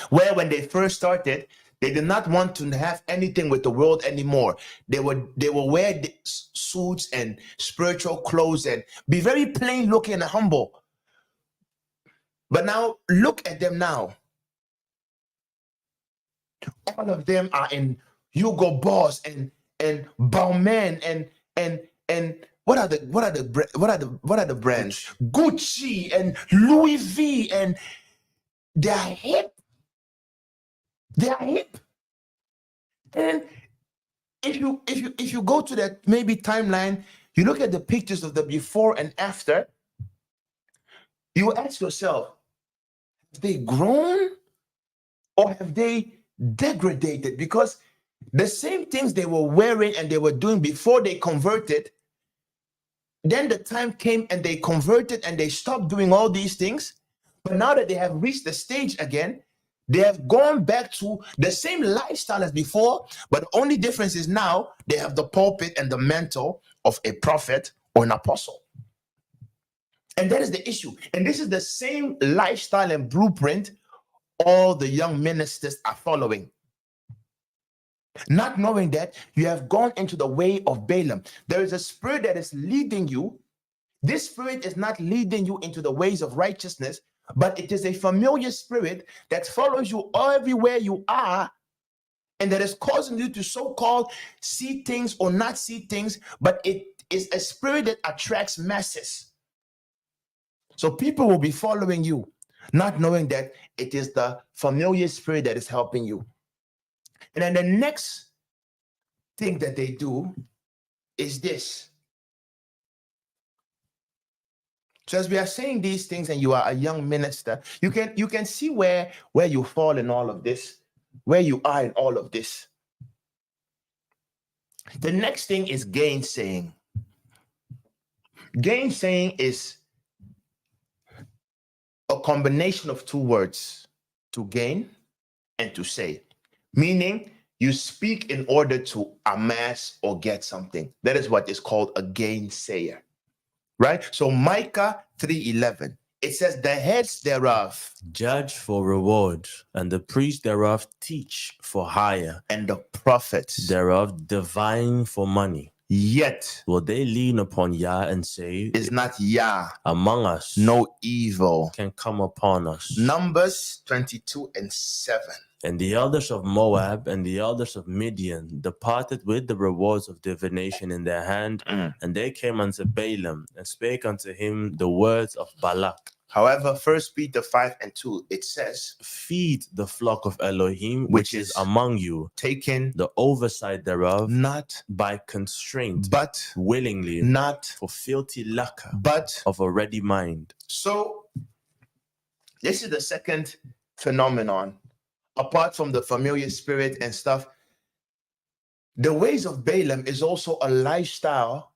Speaker 1: Where when they first started, they did not want to have anything with the world anymore. They would wear suits and spiritual clothes and be very plain looking and humble. But now look at them now. All of them are in Hugo Boss and Bauman and what are the brands? Gucci and Louis V, and they are hip. They are hip. And if you go to that maybe timeline, you look at the pictures of the before and after, you will ask yourself, have they grown or have they degraded? Because the same things they were wearing and they were doing before they converted, then the time came and they converted and they stopped doing all these things. But now that they have reached the stage again, they have gone back to the same lifestyle as before, but the only difference is now they have the pulpit and the mantle of a prophet or an apostle. And that is the issue. And this is the same lifestyle and blueprint all the young ministers are following. Not knowing that you have gone into the way of Balaam. There is a spirit that is leading you. This spirit is not leading you into the ways of righteousness, but it is a familiar spirit that follows you everywhere you are, and that is causing you to so-called see things or not see things, but it is a spirit that attracts masses. So people will be following you, not knowing that it is the familiar spirit that is helping you. And then the next thing that they do is this. So as we are saying these things and you are a young minister, you can see where you fall in all of this, where you are in all of this. The next thing is gainsaying. Gainsaying is a combination of two words, to gain and to say, meaning you speak in order to amass or get something. That is what is called a gainsayer, right? So Micah 3:11, it says, the heads thereof
Speaker 2: judge for reward, and the priests thereof teach for hire,
Speaker 1: and the prophets
Speaker 2: thereof divine for money.
Speaker 1: Yet
Speaker 2: will they lean upon Yah and say,
Speaker 1: is not Yah
Speaker 2: among us
Speaker 1: no evil
Speaker 2: can come upon us.
Speaker 1: Numbers 22:7.
Speaker 2: And the elders of Moab and the elders of Midian departed with the rewards of divination in their hand, and they came unto Balaam and spake unto him the words of Balak.
Speaker 1: However, 1 Peter 5:2, it says,
Speaker 2: feed the flock of Elohim,
Speaker 1: which
Speaker 2: which is
Speaker 1: is
Speaker 2: among you,
Speaker 1: taken
Speaker 2: the oversight thereof,
Speaker 1: not
Speaker 2: by constraint,
Speaker 1: but
Speaker 2: willingly,
Speaker 1: not
Speaker 2: for filthy lucre
Speaker 1: but.
Speaker 2: of a ready mind.
Speaker 1: So this is the second phenomenon, apart from the familiar spirit and stuff. The ways of Balaam is also a lifestyle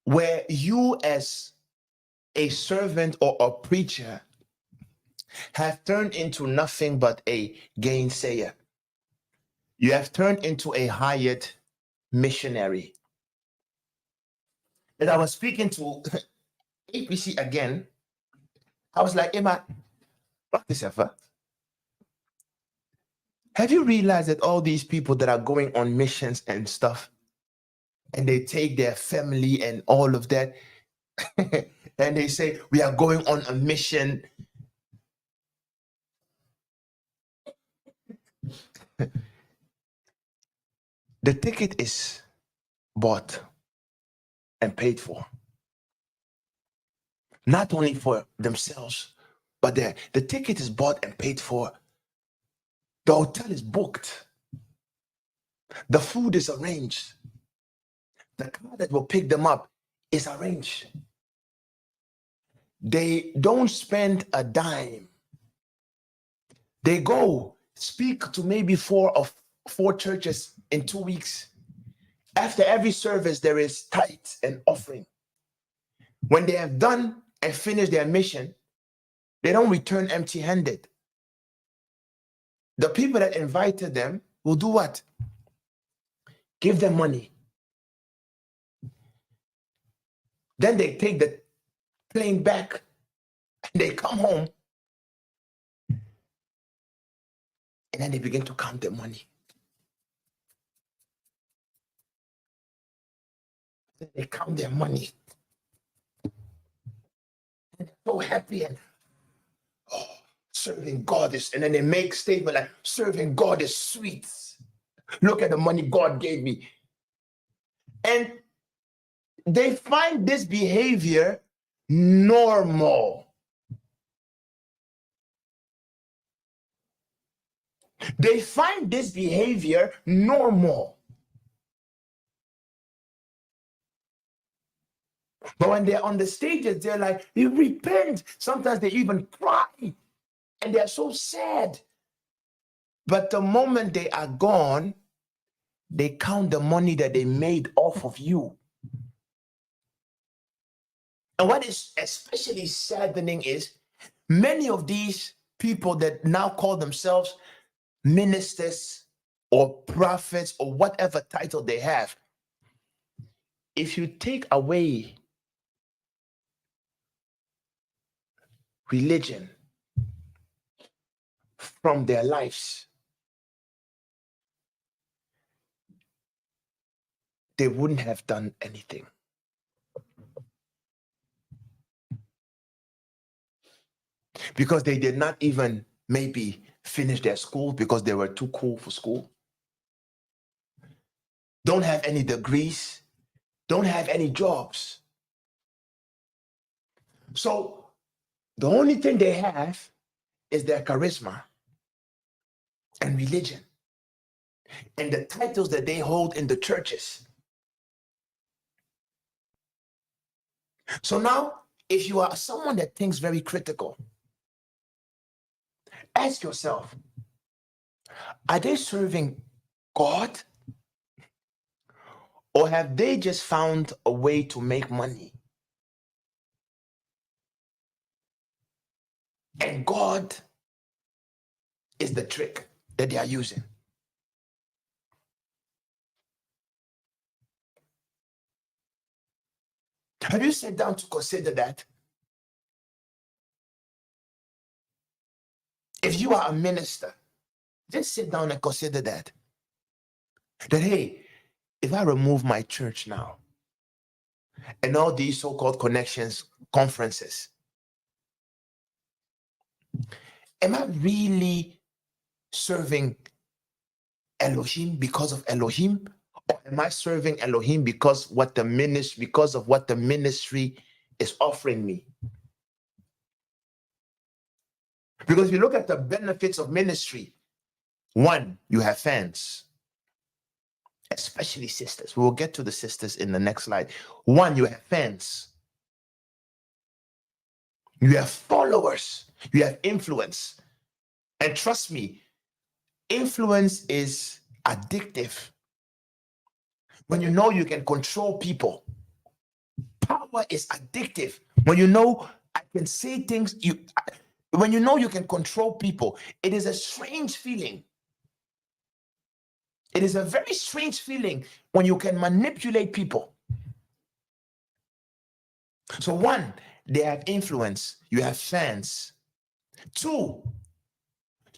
Speaker 1: where you, as a servant or a preacher, have turned into nothing but a gainsayer. You have turned into a hired missionary. And I was speaking to APC again. I was like, Emma, what this ever? Have you realized that all these people that are going on missions and stuff, and they take their family and all of that, and they say, we are going on a mission. The ticket is bought and paid for. Not only for themselves, but the ticket is bought and paid for. The hotel is booked. The food is arranged. The car that will pick them up is arranged. They don't spend a dime. They go speak to maybe four churches in 2 weeks. After every service, there is tithe and offering. When they have done and finished their mission, they don't return empty-handed. The people that invited them will do what? Give them money. Then they take the plane back and they come home, and then they begin to count their money. Then they count their money. And they're so happy and serving God is, and then they make statement like, serving God is sweet. Look at the money God gave me. And they find this behavior normal. They find this behavior normal. But when they're on the stages, they're like, they repent. Sometimes they even cry. And they're so sad. But the moment they are gone, they count the money that they made off of you. And what is especially saddening is many of these people that now call themselves ministers or prophets or whatever title they have, if you take away religion from their lives, they wouldn't have done anything. Because they did not even maybe finish their school because they were too cool for school. Don't have any degrees, don't have any jobs. So the only thing they have is their charisma and religion and the titles that they hold in the churches. So now, if you are someone that thinks very critical, ask yourself, are they serving God? Or have they just found a way to make money? And God is the trick that they are using. Have you sat down to consider that? If you are a minister, just sit down and consider that. That, hey, if I remove my church now and all these so-called connections, conferences, am I really serving Elohim because of Elohim? Or am I serving Elohim because of what the ministry is offering me? Because if you look at the benefits of ministry, one, you have fans, especially sisters. We will get to the sisters in the next slide. One, you have fans. You have followers. You have influence. And trust me, influence is addictive. When you know you can control people, power is addictive. When you know I can say things, when you know you can control people, it is a strange feeling. It is a very strange feeling when you can manipulate people. So one, they have influence. You have fans. Two,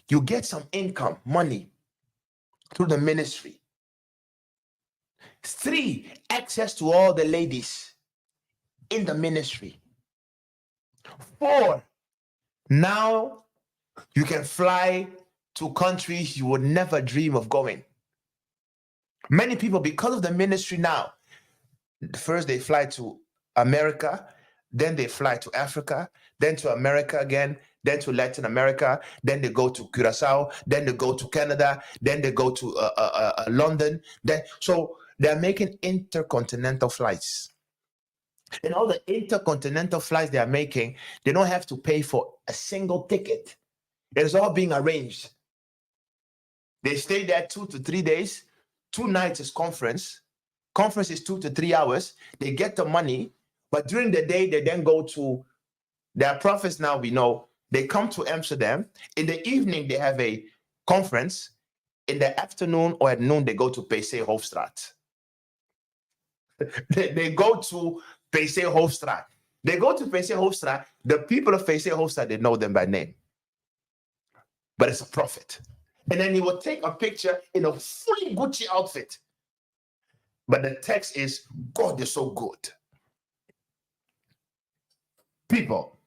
Speaker 1: you get some income, money through the ministry. Three, access to all the ladies in the ministry. Four, now you can fly to countries you would never dream of going. Many people, because of the ministry now, first they fly to America, then they fly to Africa, then to America again, then to Latin America, then they go to Curacao, then they go to Canada, then they go to London. So they're making intercontinental flights. And all the intercontinental flights they are making, they don't have to pay for a single ticket. It's all being arranged. They stay there 2 to 3 days. 2 nights is conference. Conference is 2 to 3 hours. They get the money, but during the day, they then go to their prophets. Now we know they come to Amsterdam. In the evening, they have a conference. In the afternoon or at noon, they go to PC Hoofdstraat. They go to PC Hoofdstraat. They go to PC Hoofdstraat. The people of PC Hoofdstraat, they know them by name. But it's a prophet. And then he will take a picture in a fully Gucci outfit. But the text is, God is so good. People.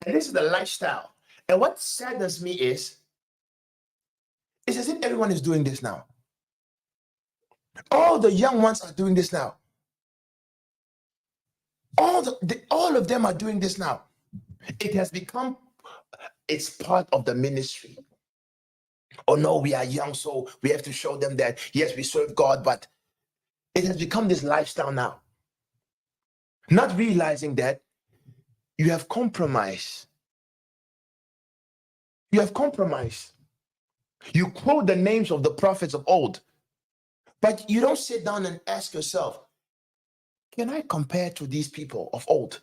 Speaker 1: And this is the lifestyle. And what saddens me is as if everyone is doing this now. All the young ones are doing this now. All of them are doing this now. It has become, it's part of the ministry. Oh no, we are young, so we have to show them that, yes, we serve God, but it has become this lifestyle now. Not realizing that you have compromised. You have compromised. You quote the names of the prophets of old, but you don't sit down and ask yourself, can I compare to these people of old?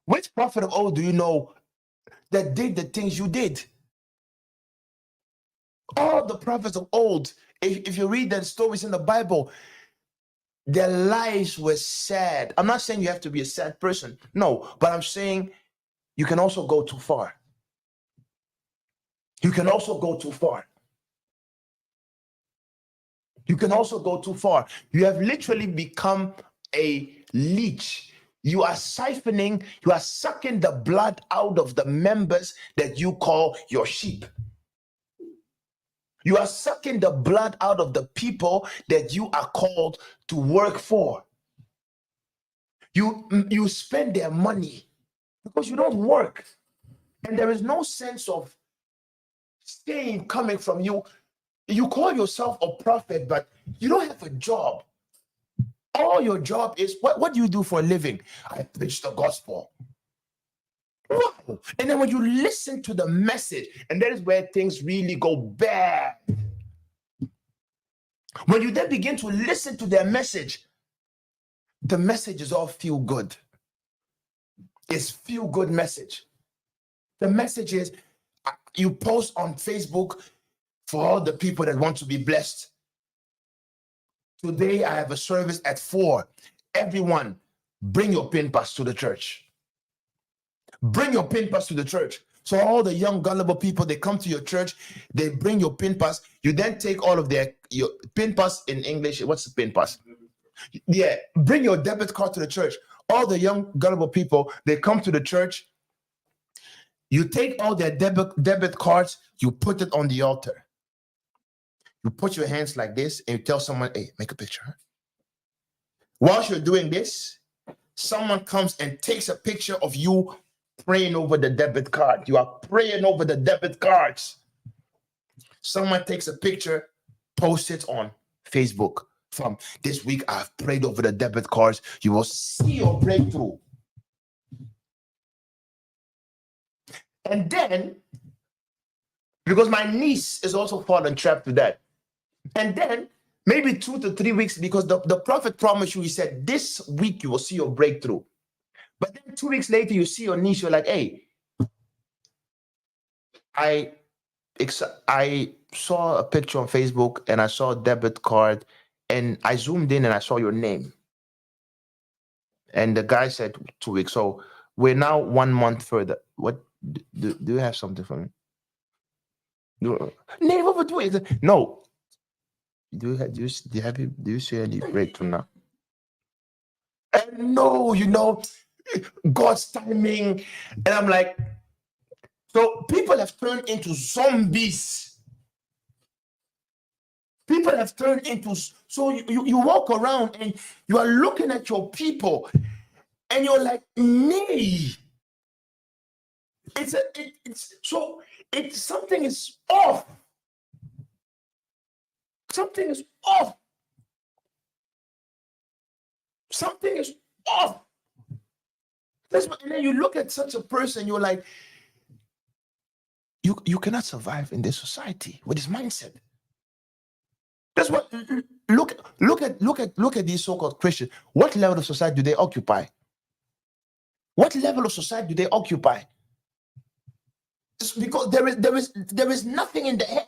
Speaker 1: Which prophet of old do you know that did the things you did? All the prophets of old, if you read the stories in the Bible, their lives were sad. I'm not saying you have to be a sad person. No, but I'm saying you can also go too far. You can also go too far. You can also go too far. You have literally become a leech. You are siphoning, you are sucking the blood out of the members that you call your sheep. You are sucking the blood out of the people that you are called to work for. You spend their money because you don't work. And there is no sense of staying coming from you. You call yourself a prophet, but you don't have a job. All your job is, what do you do for a living? I preach the gospel. Wow. And then when you listen to the message, and that is where things really go bad. When you then begin to listen to their message, the message is all feel good. It's feel good message. The message is, you post on Facebook for all the people that want to be blessed. Today I have a service at 4. Everyone, bring your pin pass to the church. Bring your pin pass to the church. So all the young gullible people, they come to your church, they bring your pin pass. You then take all of your pin pass in English. What's the pin pass? Yeah, bring your debit card to the church. All the young gullible people, they come to the church. You take all their debit cards, you put it on the altar. You put your hands like this and you tell someone, hey, make a picture. Whilst you're doing this, someone comes and takes a picture of you praying over the debit card. You are praying over the debit cards. Someone takes a picture, posts it on Facebook. From this week, I've prayed over the debit cards. You will see your breakthrough. And then, because my niece is also fallen trapped to that. And then, maybe 2 to 3 weeks, because the prophet promised you, he said, this week you will see your breakthrough. But then 2 weeks later, you see your niece, you're like, hey, I saw a picture on Facebook and I saw a debit card and I zoomed in and I saw your name. And the guy said 2 weeks. So we're now 1 month further. What do you have something for me? No. Do you see any breakthrough now? And no, God's timing. And I'm like, so people have turned into zombies. People have turned into, so you walk around and you are looking at your people and you're like, nee. Something is off. Something is off. Something is off. And then you look at such a person, you're like, you cannot survive in this society with this mindset. That's what. Look at these so-called Christians. What level of society do they occupy? What level of society do they occupy? It's because there is nothing in the head.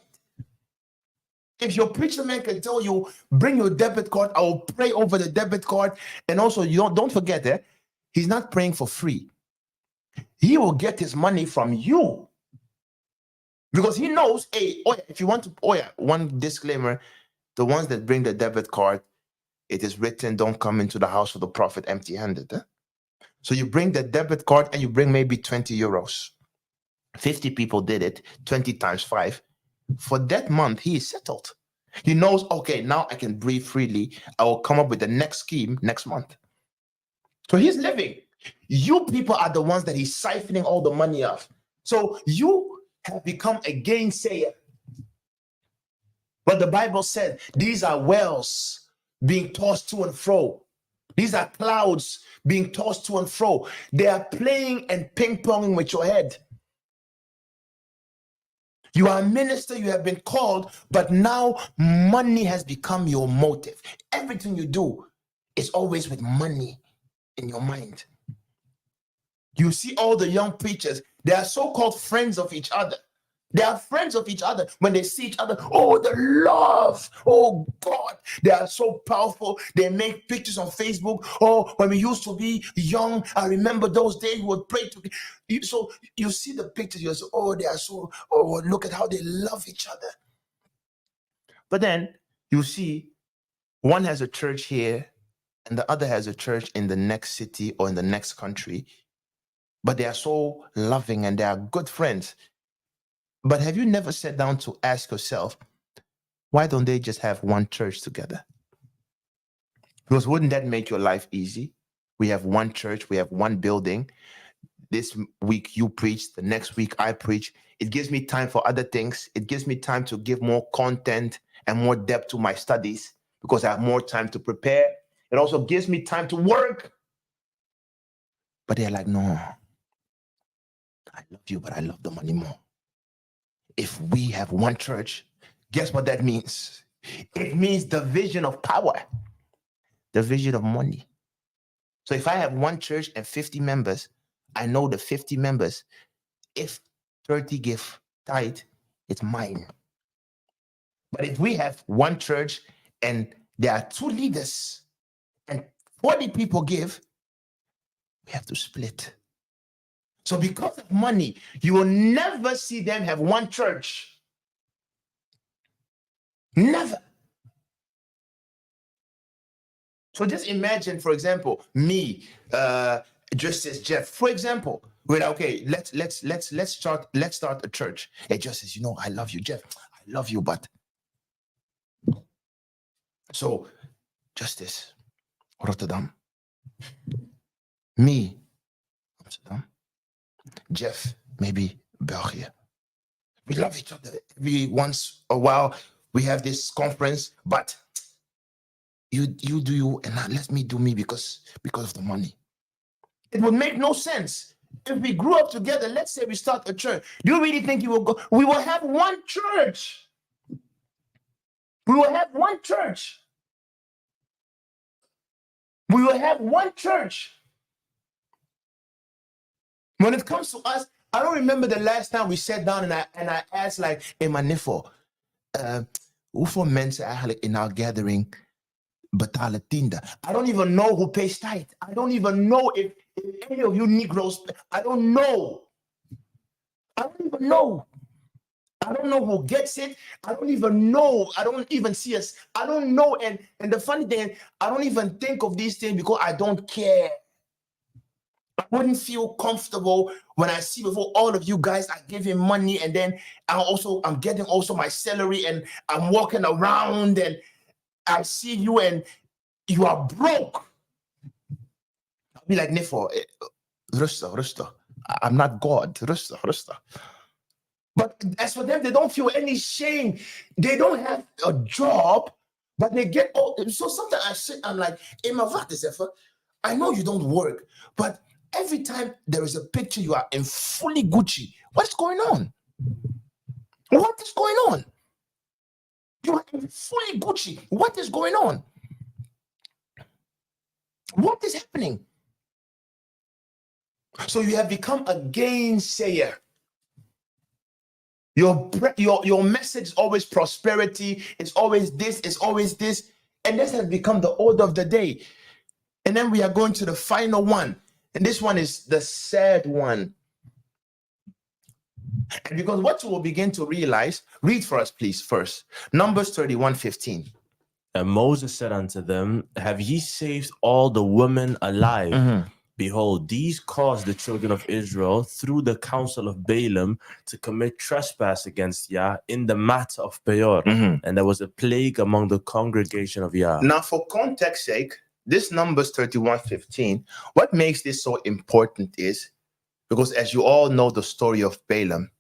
Speaker 1: If your preacher man can tell you, bring your debit card, I will pray over the debit card, and also you don't forget he's not praying for free. He will get his money from you because he knows. Hey, if you want to, one disclaimer: the ones that bring the debit card, it is written, "Don't come into the house of the prophet empty-handed." So you bring the debit card and you bring maybe 20 euros. 50 people did it, 20 times 5. For that month, he is settled. He knows, okay, now I can breathe freely. I will come up with the next scheme next month. So he's living. You people are the ones that he's siphoning all the money off. So you have become a gainsayer. But the Bible said these are wells being tossed to and fro. These are clouds being tossed to and fro. They are playing and ping-ponging with your head. You are a minister, you have been called, but now money has become your motive. Everything you do is always with money in your mind. You see all the young preachers, they are so-called friends of each other. They are friends of each other. When they see each other, oh, the love, oh God, they are so powerful. They make pictures on Facebook. Oh, when we used to be young, I remember those days we would pray together. So you see the pictures, you say, oh, they are so, oh, look at how they love each other. But then You see, one has a church here and the other has a church in the next city or in the next country, but they are so loving and they are good friends. But have you never sat down to ask yourself, why don't they just have one church together? Because wouldn't that make your life easy? We have one church, we have one building. This week you preach, the next week I preach. It gives me time for other things. It gives me time to give more content and more depth to my studies because I have more time to prepare. It also gives me time to work. But they're like, no, I love you, but I love the money more. If we have one church, guess what that means? It means division of power, division of money. So if I have one church and 50 members, I know the 50 members, if 30 give tithe, it's mine. But if we have one church and there are 2 leaders and 40 people give, we have to split. So because of money, you will never see them have one church. Never. So just imagine, for example, me, Justice Jeff, for example, okay, let's start a church. Hey, Justice, I love you, Jeff. I love you, but so Justice, Rotterdam, me, Amsterdam, Jeff, maybe Belgium. We love each other. Every once a while we have this conference, but you do you and let me do me because of the money. It would make no sense. If we grew up together, let's say we start a church, do you really think you will go? We will have one church. We will have one church. We will have one church. When it comes to us, I don't remember the last time we sat down and I asked like, hey, Manifo, hoeveel mensen eigenlijk in our gathering betalen tiende? I don't even know who pays tithe. I don't even know if any of you Negroes, I don't know. I don't even know. I don't know who gets it. I don't even know. I don't even see us. I don't know. And the funny thing, I don't even think of these things because I don't care. I wouldn't feel comfortable when I see before all of you guys, I give him money and then I'm getting also my salary and I'm walking around and I see you and you are broke. I'll be like, Nifo, rustig. I'm not God. Rustig. But as for them, they don't feel any shame. They don't have a job, but they get all. So sometimes I sit, I'm like, Emma, what is it? I know you don't work, but every time there is a picture, you are in fully Gucci. What's going on? What is going on? You are in fully Gucci. What is going on? What is happening? So you have become a gainsayer. Your message is always prosperity. It's always this. It's always this. And this has become the order of the day. And then we are going to the final one. And this one is the sad one. And because what you will begin to realize, read for us, please, first. Numbers 31:15.
Speaker 2: And Moses said unto them, have ye saved all the women alive?
Speaker 1: Mm-hmm.
Speaker 2: Behold, these caused the children of Israel through the counsel of Balaam to commit trespass against Yah in the matter of Peor.
Speaker 1: Mm-hmm.
Speaker 2: And there was a plague among the congregation of Yah.
Speaker 1: Now, for context sake, this Numbers 31:15, what makes this so important is because as you all know the story of Balaam,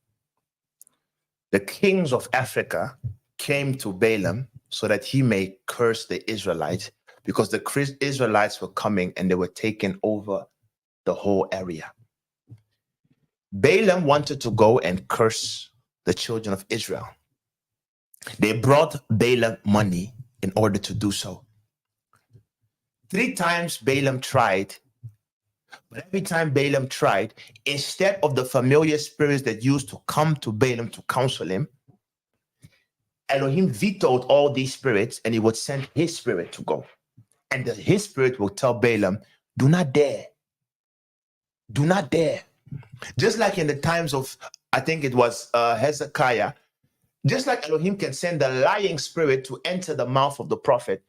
Speaker 1: the kings of Africa came to Balaam so that he may curse the Israelites because the Israelites were coming and they were taking over the whole area. Balaam wanted to go and curse the children of Israel. They brought Balaam money in order to do so. 3 times Balaam tried, but every time Balaam tried, instead of the familiar spirits that used to come to Balaam to counsel him, Elohim vetoed all these spirits and he would send his spirit to go. And his spirit will tell Balaam, do not dare. Do not dare. Just like in the times of, I think it was Hezekiah, Just like Elohim can send the lying spirit to enter the mouth of the prophet,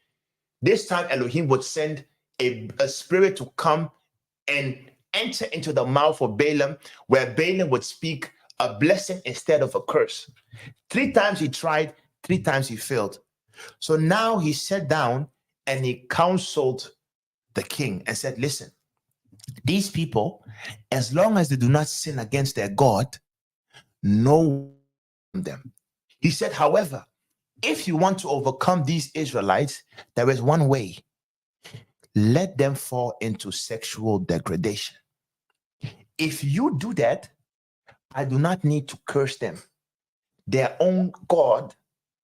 Speaker 1: this time Elohim would send a spirit to come and enter into the mouth of Balaam, where Balaam would speak a blessing instead of a curse. 3 times he tried, 3 times he failed. So now he sat down and he counseled the king and said, listen, these people, as long as they do not sin against their God, no them. He said, however, if you want to overcome these Israelites, there is one way. Let them fall into sexual degradation. If you do that, I do not need to curse them. Their own God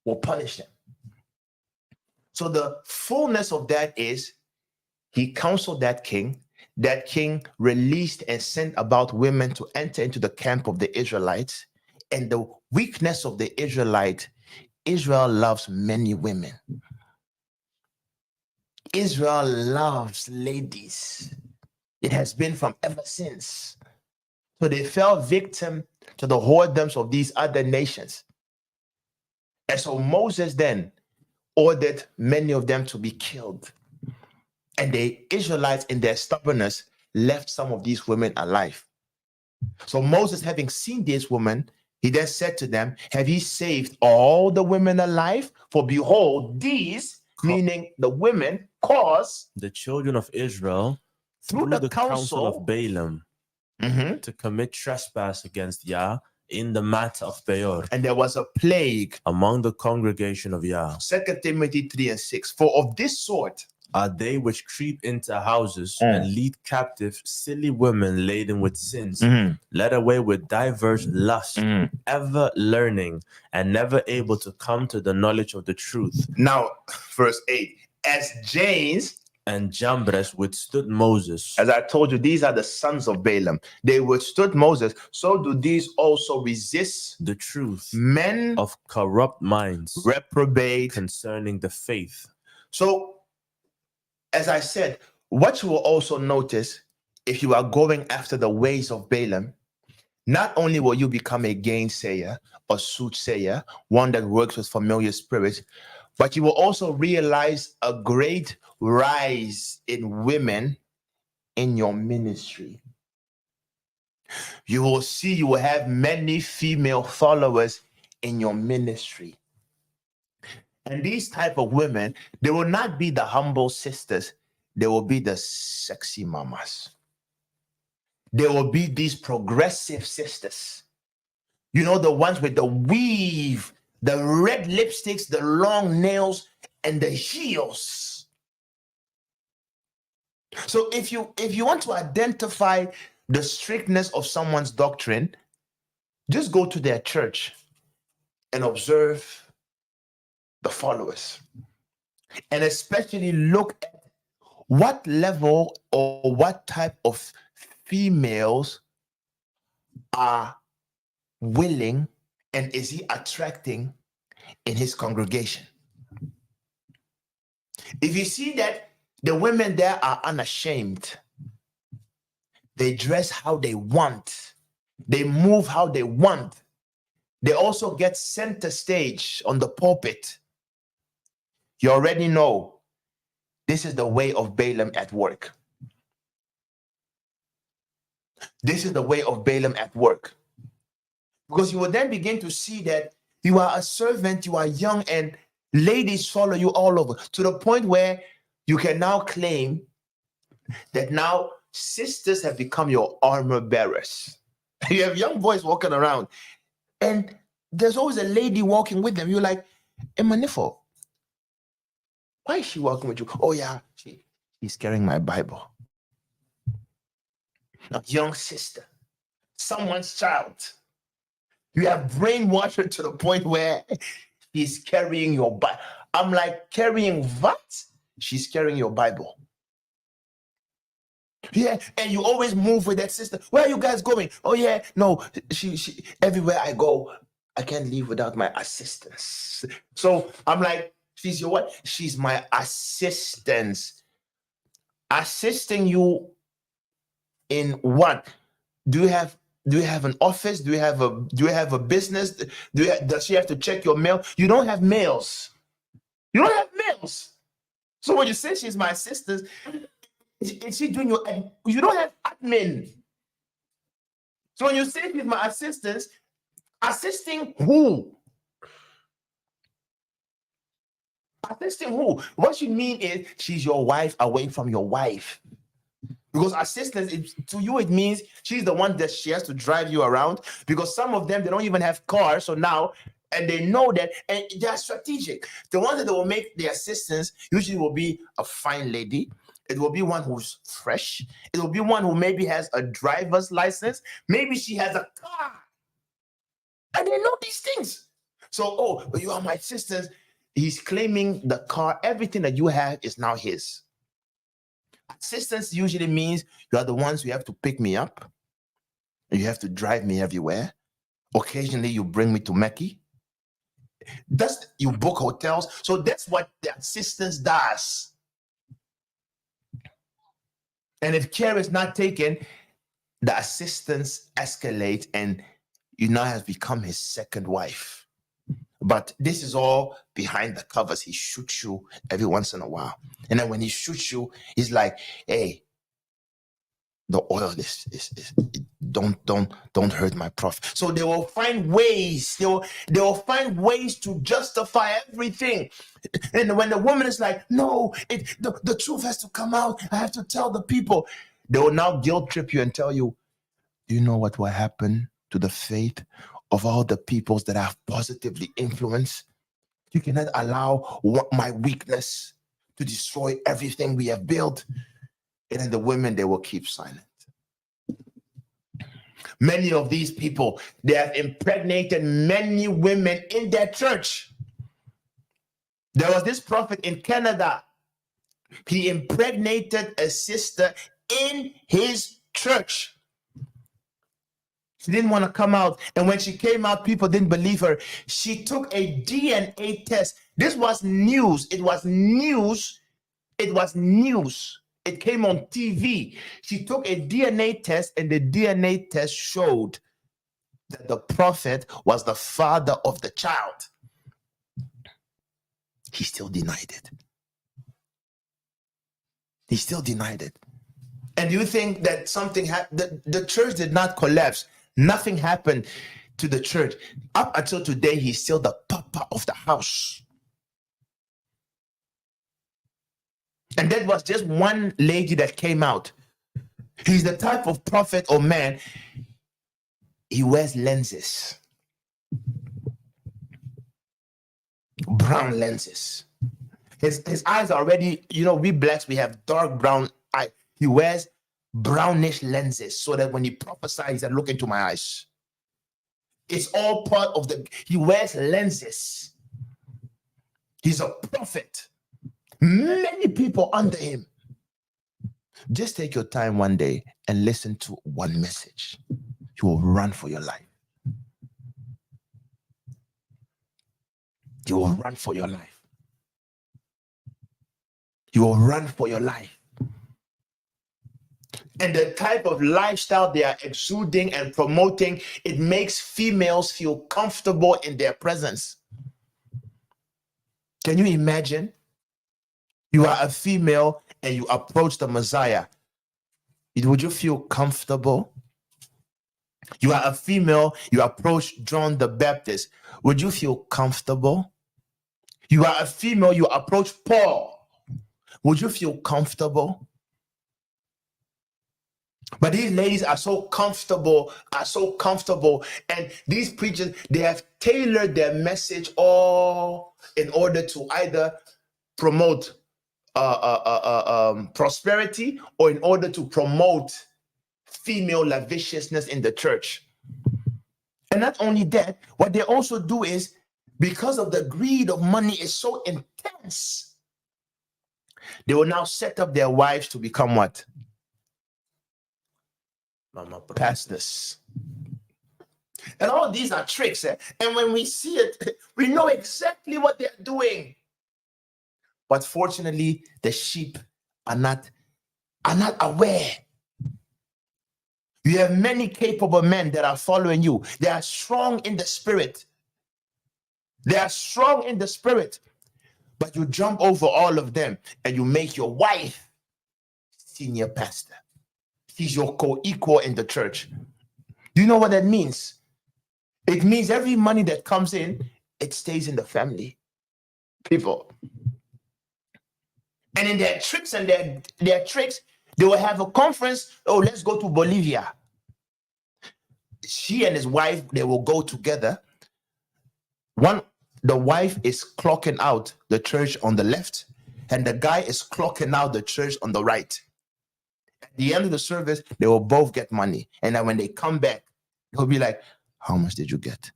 Speaker 1: will punish them. So the fullness of that is he counseled that king. That king released and sent about women to enter into the camp of the Israelites. And the weakness of the Israelite, Israel loves many women. Israel loves ladies. It has been from ever since. So they fell victim to the whoredoms of these other nations. And so Moses then ordered many of them to be killed. And the Israelites, in their stubbornness, left some of these women alive. So Moses, having seen these women, he then said to them, have ye saved all the women alive? For behold, these, meaning the women, cause
Speaker 2: the children of Israel through the counsel of Balaam to commit trespass against Yah in the matter of Peor.
Speaker 1: And there was a plague
Speaker 2: among the congregation of Yah.
Speaker 1: 2 Timothy 3:6. For of this sort
Speaker 2: are they which creep into houses and lead captive silly women laden with sins, led away with diverse lusts, ever learning and never able to come to the knowledge of the truth.
Speaker 1: Now, verse 8. As Janes
Speaker 2: and Jambres withstood Moses.
Speaker 1: As I told you, these are the sons of Balaam. They withstood Moses. So do these also resist
Speaker 2: the truth,
Speaker 1: men
Speaker 2: of corrupt minds,
Speaker 1: reprobate
Speaker 2: concerning the faith.
Speaker 1: So, as I said, what you will also notice if you are going after the ways of Balaam, not only will you become a gainsayer or soothsayer, one that works with familiar spirits, but you will also realize a great rise in women in your ministry. You will see you will have many female followers in your ministry. And these type of women, they will not be the humble sisters. They will be the sexy mamas. They will be these progressive sisters. You know, the ones with the weave, the red lipsticks, the long nails, and the heels. So if you want to identify the strictness of someone's doctrine, just go to their church and observe the followers. And especially look at what level or what type of females are willing and is he attracting in his congregation. If you see that the women there are unashamed, they dress how they want, they move how they want, they also get center stage on the pulpit, you already know this is the way of Balaam at work. This is the way of Balaam at work. Because you will then begin to see that you are a servant, you are young, and ladies follow you all over, to the point where you can now claim that now sisters have become your armor bearers. You have young boys walking around, and there's always a lady walking with them. You're like, Emanifo, why is she walking with you? Oh yeah, she's carrying my Bible. A young sister, someone's child. You have brainwashed her to the point where she's carrying your Bible. I'm like, carrying what? She's carrying your Bible. Yeah, and you always move with that sister. Where are you guys going? Oh yeah, no, she everywhere I go, I can't leave without my assistance. So I'm like, she's your what? She's my assistance. Assisting you in what? Do you have Do you have an office? Do you have a business? Does she have to check your mail? You don't have mails. You don't have mails. So when you say she's my assistant, is she doing your? You don't have admin. So when you say she's my assistant, assisting who? Assisting who? What you mean is she's your wife away from your wife. Because assistance, to you, it means she's the one that she has to drive you around. Because some of them, they don't even have cars. So now, and they know that, and they're strategic. The ones that will make the assistance usually will be a fine lady. It will be one who's fresh. It will be one who maybe has a driver's license. Maybe she has a car. And they know these things. So, oh, you are my assistant. He's claiming the car. Everything that you have is now his. Assistance usually means you are the ones who have to pick me up. You have to drive me everywhere. Occasionally, you bring me to Mecca. You book hotels. So that's what the assistance does. And if care is not taken, the assistance escalates and you now have become his second wife. But this is all behind the covers. He shoots you every once in a while. And then when he shoots you, he's like, hey, the oil is don't hurt my prophet. So they will find ways. They will find ways to justify everything. And when the woman is like, no, the truth has to come out. I have to tell the people. They will now guilt trip you and tell you, do you know what will happen to the faith of all the peoples that I've positively influenced? You cannot allow my weakness to destroy everything we have built. And then the women, they will keep silent. Many of these people, they have impregnated many women in their church. There was this prophet in Canada. He impregnated a sister in his church. She didn't want to come out. And when she came out, people didn't believe her. She took a DNA test. This was news. It was news. It was news. It came on TV. She took a DNA test, and the DNA test showed that the prophet was the father of the child. He still denied it. He still denied it. And you think that something happened? The church did not collapse. Nothing happened to the church. Up until today, he's still the papa of the house. And that was just one lady that came out. He's the type of prophet or man. He wears lenses. Brown lenses. His eyes are already, we blacks, we have dark brown eye. He wears brownish lenses so that when he prophesies, he look into my eyes. It's all part of he wears lenses. He's a prophet. Many people under him. Just take your time one day and listen to one message. You will run for your life. You will run for your life. You will run for your life. And the type of lifestyle they are exuding and promoting, it makes females feel comfortable in their presence. Can you imagine? You are a female and you approach the Messiah. Would you feel comfortable? You are a female, you approach John the Baptist. Would you feel comfortable? You are a female, you approach Paul. Would you feel comfortable? But these ladies are so comfortable, and these preachers, they have tailored their message all in order to either promote prosperity or in order to promote female lasciviousness in the church. And not only that, what they also do is, because of the greed of money is so intense, they will now set up their wives to become what? Pastors. And all these are tricks. And when we see it, we know exactly what they're doing. But fortunately, the sheep are not aware. You have many capable men that are following you. They are strong in the spirit. They are strong in the spirit. But you jump over all of them and you make your wife senior pastor. She's your co-equal in the church. Do you know what that means? It means every money that comes in, it stays in the family. People. And in their tricks and their tricks, they will have a conference. Oh, let's go to Bolivia. She and his wife, they will go together. The wife is clocking out the church on the left, and the guy is clocking out the church on the right. At the end of the service, they will both get money. And then when they come back, they'll be like, how much did you get?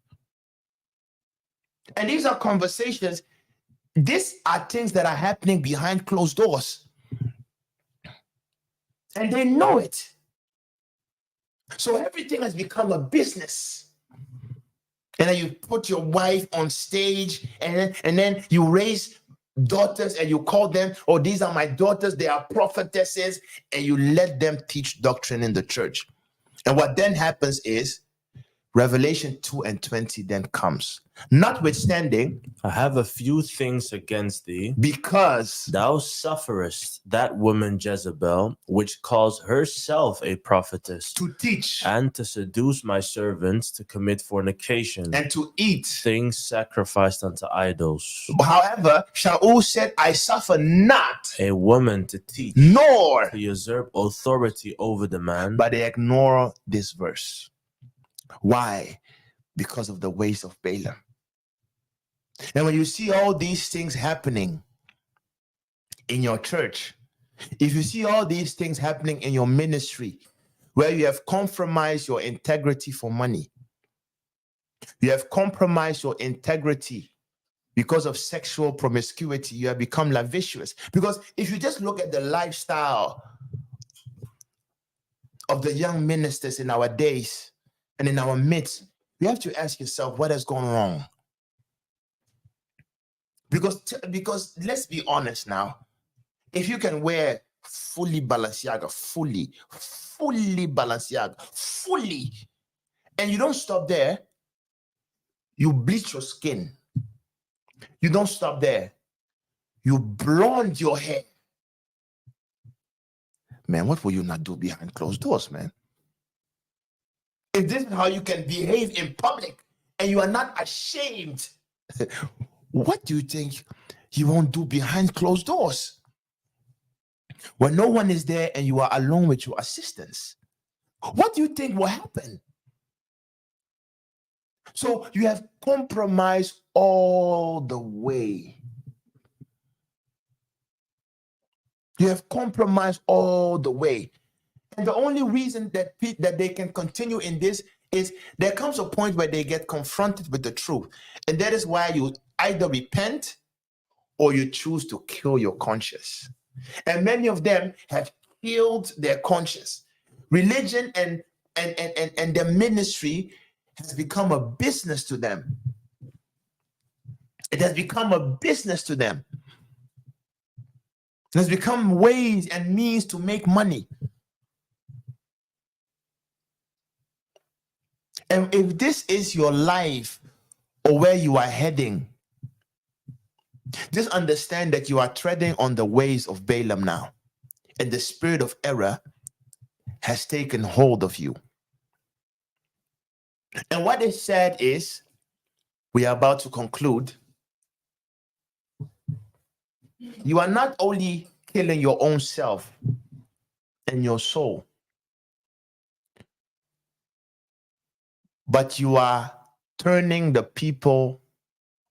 Speaker 1: And these are conversations. These are things that are happening behind closed doors. And they know it. So everything has become a business. And then you put your wife on stage, and then you raise daughters and you call them, oh, these are my daughters, they are prophetesses, and you let them teach doctrine in the church. And what then happens is Revelation 2:20 then comes. Notwithstanding,
Speaker 2: I have a few things against thee,
Speaker 1: because
Speaker 2: thou sufferest that woman Jezebel, which calls herself a prophetess,
Speaker 1: to teach
Speaker 2: and to seduce my servants to commit fornication,
Speaker 1: and to eat
Speaker 2: things sacrificed unto idols.
Speaker 1: However, Shaul said, I suffer not
Speaker 2: A woman to teach,
Speaker 1: nor,
Speaker 2: to usurp authority over the man.
Speaker 1: but they ignore this verse. Why? Because of the ways of Balaam. And when you see all these things happening in your church, if you see all these things happening in your ministry, where you have compromised your integrity for money, you have compromised your integrity because of sexual promiscuity, you have become lascivious. Because if you just look at the lifestyle of the young ministers in our days and in our midst, you have to ask yourself, what has gone wrong? Because let's be honest now, if you can wear fully Balenciaga, fully Balenciaga, fully, and you don't stop there, you bleach your skin. You don't stop there. You blonde your hair. Man, what will you not do behind closed doors, man? If this is how you can behave in public and you are not ashamed, what do you think you won't do behind closed doors? When no one is there and you are alone with your assistants, what do you think will happen? So you have compromised all the way. You have compromised all the way. And the only reason that they can continue in this is there comes a point where they get confronted with the truth. And that is why you either repent or you choose to kill your conscience. And many of them have killed their conscience. Religion and their ministry has become a business to them. It has become a business to them. It has become ways and means to make money. And if this is your life or where you are heading, just understand that you are treading on the ways of Balaam now. And the spirit of error has taken hold of you. And what is said is, we are about to conclude, you are not only killing your own self and your soul, but you are turning the people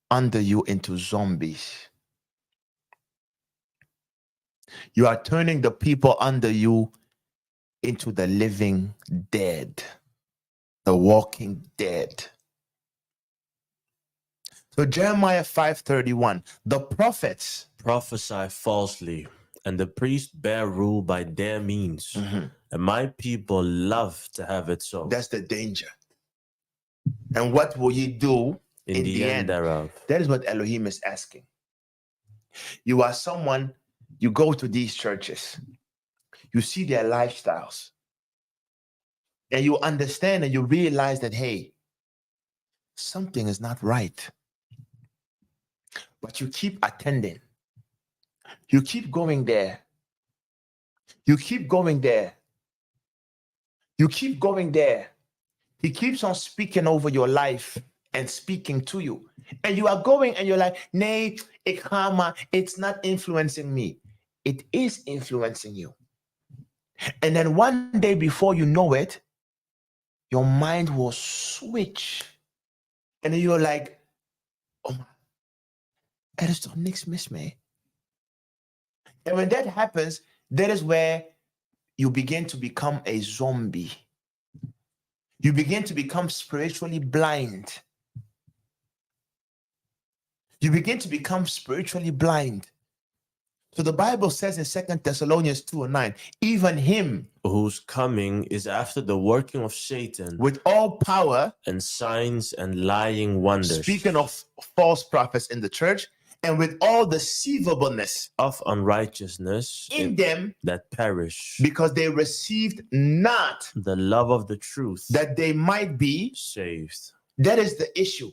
Speaker 1: under you into zombies. You are turning the people under you into the living dead, the walking dead. So Jeremiah 5:31, the prophets
Speaker 2: prophesy falsely, and the priests bear rule by their means. And my people love to have it so.
Speaker 1: That's the danger. And what will you do
Speaker 2: in the end thereof?
Speaker 1: That is what Elohim is asking. You are someone, you go to these churches, you see their lifestyles, and you understand and you realize that, hey, something is not right. But you keep attending. You keep going there. You keep going there. You keep going there. He keeps on speaking over your life and speaking to you. And you are going and you're like, nay, it's not influencing me. It is influencing you. And then one day before you know it, your mind will switch. And then you're like, oh my, er is toch niks mis mee? And when that happens, that is where you begin to become a zombie. You begin to become spiritually blind. You begin to become spiritually blind. So the Bible says in 2 Thessalonians 2:9, even him
Speaker 2: whose coming is after the working of Satan
Speaker 1: with all power,
Speaker 2: and signs and lying wonders,
Speaker 1: speaking of false prophets in the church, and with all deceivableness
Speaker 2: of unrighteousness
Speaker 1: in them
Speaker 2: that perish,
Speaker 1: because they received not
Speaker 2: the love of the truth,
Speaker 1: that they might be
Speaker 2: saved.
Speaker 1: That is the issue.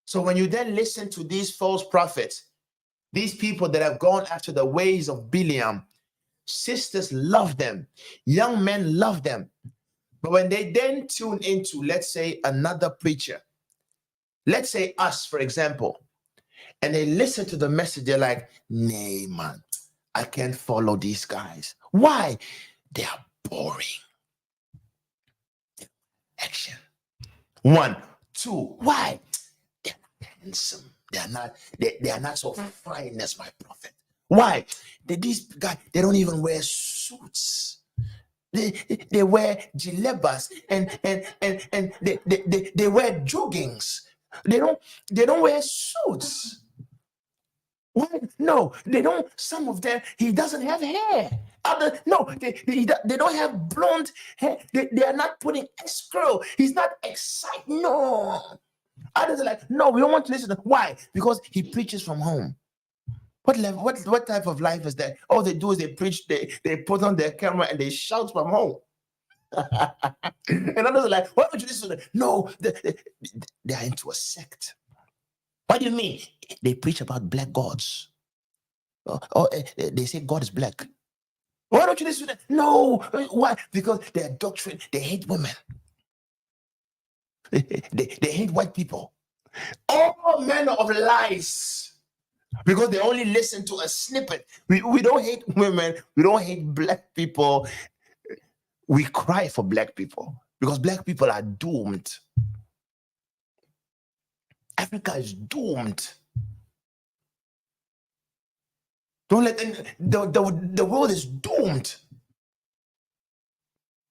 Speaker 1: So when you then listen to these false prophets, these people that have gone after the ways of Balaam, sisters love them, young men love them. But when they then tune into, let's say, another preacher, let's say us, for example, and they listen to the message, they're like, nay, man, I can't follow these guys. Why? They are boring. Action. 1, 2, why? They're not handsome. They are not so fine as my prophet. Why? These guys, they don't even wear suits. They wear jalebas and they wear joggings. They don't wear suits. Why? No, they don't. Some of them, he doesn't have hair. They don't have blonde hair. They are not putting S-curl. He's not excited. No. Others are like, no, we don't want to listen. Why? Because he preaches from home. What type of life is that? All they do is they preach, they put on their camera and they shout from home. And others are like, why would you listen to them? No, they are into a sect. What do you mean? They preach about black gods. They say God is black. Why don't you listen to them? No. Why? Because their doctrine, they hate women. They hate white people. All manner of lies. Because they only listen to a snippet. We don't hate women. We don't hate black people. We cry for black people because black people are doomed. Africa is doomed. Don't let them, the world is doomed.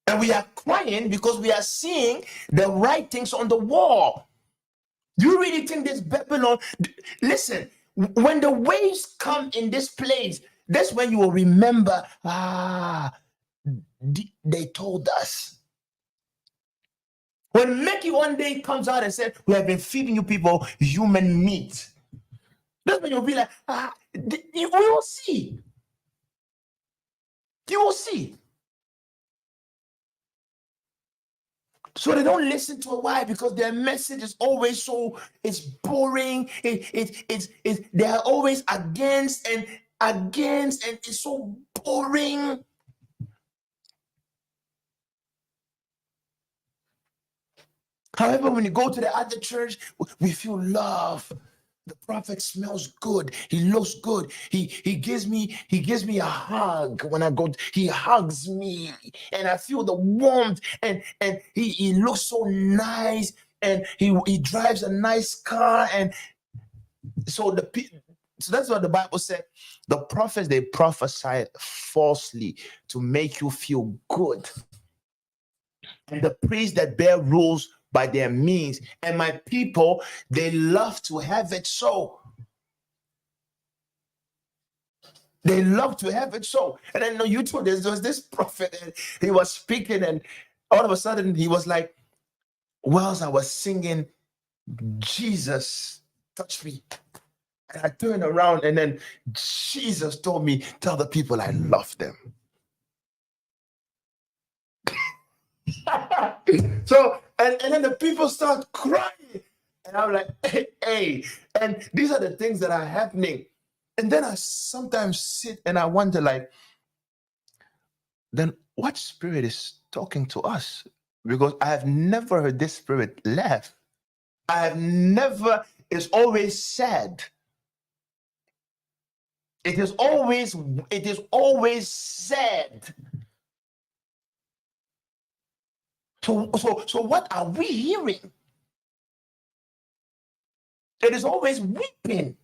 Speaker 1: And we are crying because we are seeing the writings on the wall. Do you really think this Babylon? Listen, when the waves come in this place, that's when you will remember, they told us. When Mickey one day comes out and said, we have been feeding you people human meat, that's when you'll be like, you will see. You will see. So they don't listen to it. Why? Because their message is always it's boring. They are always against and it's so boring. However, when you go to the other church, we feel love. The prophet smells good. He looks good. He gives me a hug when I go. He hugs me, and I feel the warmth. And he looks so nice, and he drives a nice car. And so that's what the Bible said. The prophets, they prophesy falsely to make you feel good. And the priests that bear rules by their means, and my people, they love to have it so. They love to have it so. And then on YouTube, there was this prophet, and he was speaking, and all of a sudden he was like, whilst I was singing, Jesus touched me. And I turned around, and then Jesus told me, tell the people I love them. So, and then the people start crying. And I'm like, hey. And these are the things that are happening. And then I sometimes sit and I wonder, like, then what spirit is talking to us? Because I have never heard this spirit laugh. I have never, it's always sad. It is always sad. So what are we hearing? It is always weeping.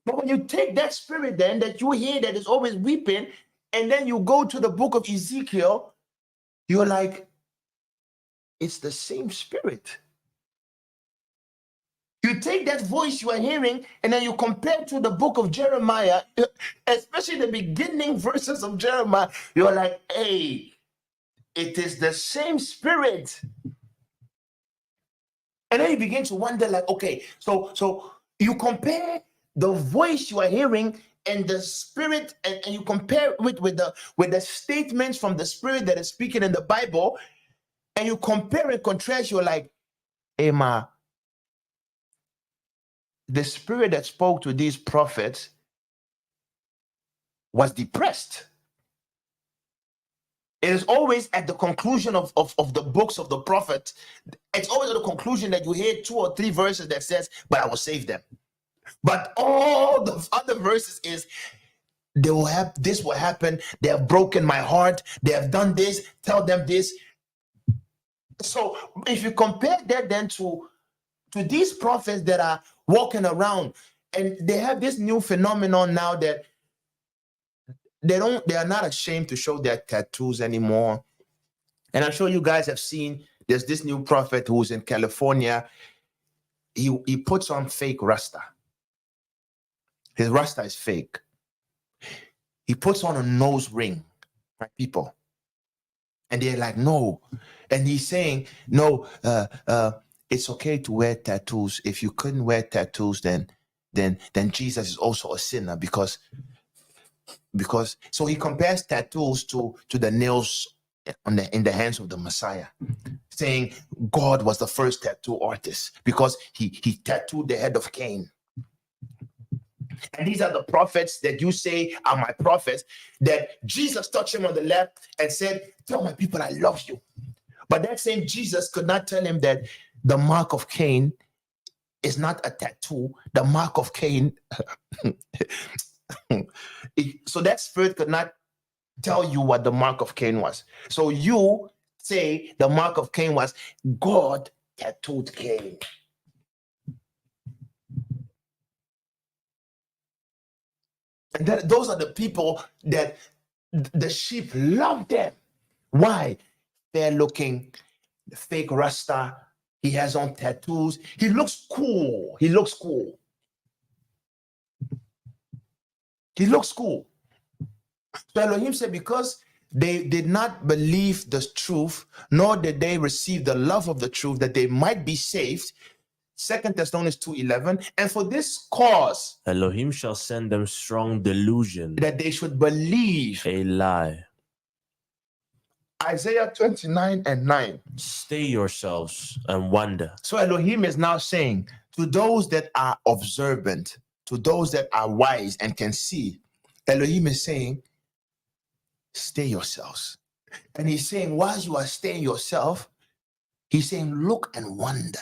Speaker 1: But when you take that spirit then that you hear that is always weeping, and then you go to the book of Ezekiel, you're like, it's the same spirit. You take that voice you are hearing and then you compare to the book of Jeremiah, especially the beginning verses of Jeremiah, you're like, hey, it is the same spirit. And then you begin to wonder, like, okay, so you compare the voice you are hearing and the spirit, and you compare it with the statements from the spirit that is speaking in the Bible, and you compare and contrast, you're like, hey, the spirit that spoke to these prophets was depressed. It is always at the conclusion of the books of the prophet. It's always at the conclusion that you hear 2 or 3 verses that says, but I will save them. But all the other verses is, they will have, this will happen. They have broken my heart. They have done this. Tell them this. So if you compare that then to these prophets that are walking around, and they have this new phenomenon now that they are not ashamed to show their tattoos anymore. And I'm sure you guys have seen, there's this new prophet who's in California. He puts on fake Rasta. His Rasta is fake. He puts on a nose ring, right, people? And they're like, no. And he's saying, no, it's okay to wear tattoos. If you couldn't wear tattoos, then Jesus is also a sinner, because so he compares tattoos to the nails in the hands of the Messiah, saying God was the first tattoo artist because he tattooed the head of Cain. And these are the prophets that you say are my prophets, that Jesus touched him on the left and said, tell my people I love you. But that same Jesus could not tell him that the mark of Cain is not a tattoo. The mark of Cain, so that spirit could not tell you what the mark of Cain was. So you say the mark of Cain was God tattooed Cain. And those are the people that the sheep love them. Why? They're looking fake Rasta. He has on tattoos. He looks cool. He looks cool. He looks cool. So Elohim said, because they did not believe the truth, nor did they receive the love of the truth, that they might be saved. 2 Thessalonians 2:11. And for this cause,
Speaker 2: Elohim shall send them strong delusion,
Speaker 1: that they should believe
Speaker 2: a lie.
Speaker 1: Isaiah 29:9.
Speaker 2: Stay yourselves and wonder.
Speaker 1: So Elohim is now saying to those that are observant, to those that are wise and can see, Elohim is saying, stay yourselves. And he's saying, while you are staying yourself, he's saying, look and wonder.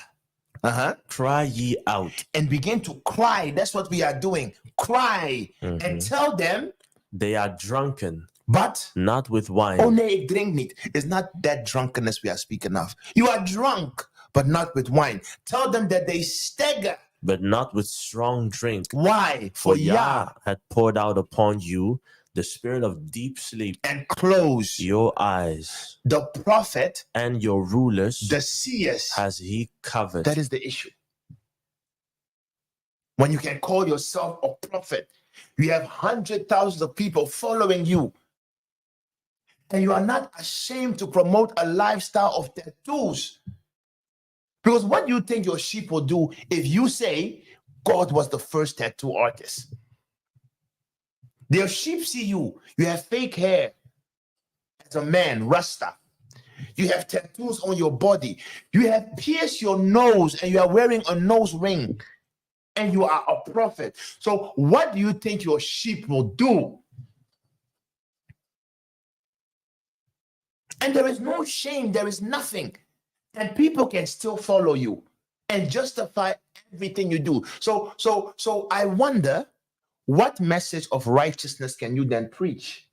Speaker 2: Cry ye out.
Speaker 1: And begin to cry. That's what we are doing. Cry and tell them
Speaker 2: they are drunken,
Speaker 1: but
Speaker 2: not with wine.
Speaker 1: Oh, nee, drink niet. It's not that drunkenness we are speaking of. You are drunk, but not with wine. Tell them that they stagger,
Speaker 2: but not with strong drink.
Speaker 1: Why?
Speaker 2: For Yah had poured out upon you the spirit of deep sleep,
Speaker 1: and close
Speaker 2: your eyes.
Speaker 1: The prophet
Speaker 2: and your rulers,
Speaker 1: the seers,
Speaker 2: has he covered.
Speaker 1: That is the issue. When you can call yourself a prophet, you have 100,000 of people following you, and you are not ashamed to promote a lifestyle of tattoos. Because what do you think your sheep will do if you say God was the first tattoo artist? Their sheep see you. You have fake hair as a man, Rasta. You have tattoos on your body. You have pierced your nose and you are wearing a nose ring. And you are a prophet. So what do you think your sheep will do? And there is no shame. There is nothing. And people can still follow you and justify everything you do. So I wonder, what message of righteousness can you then preach?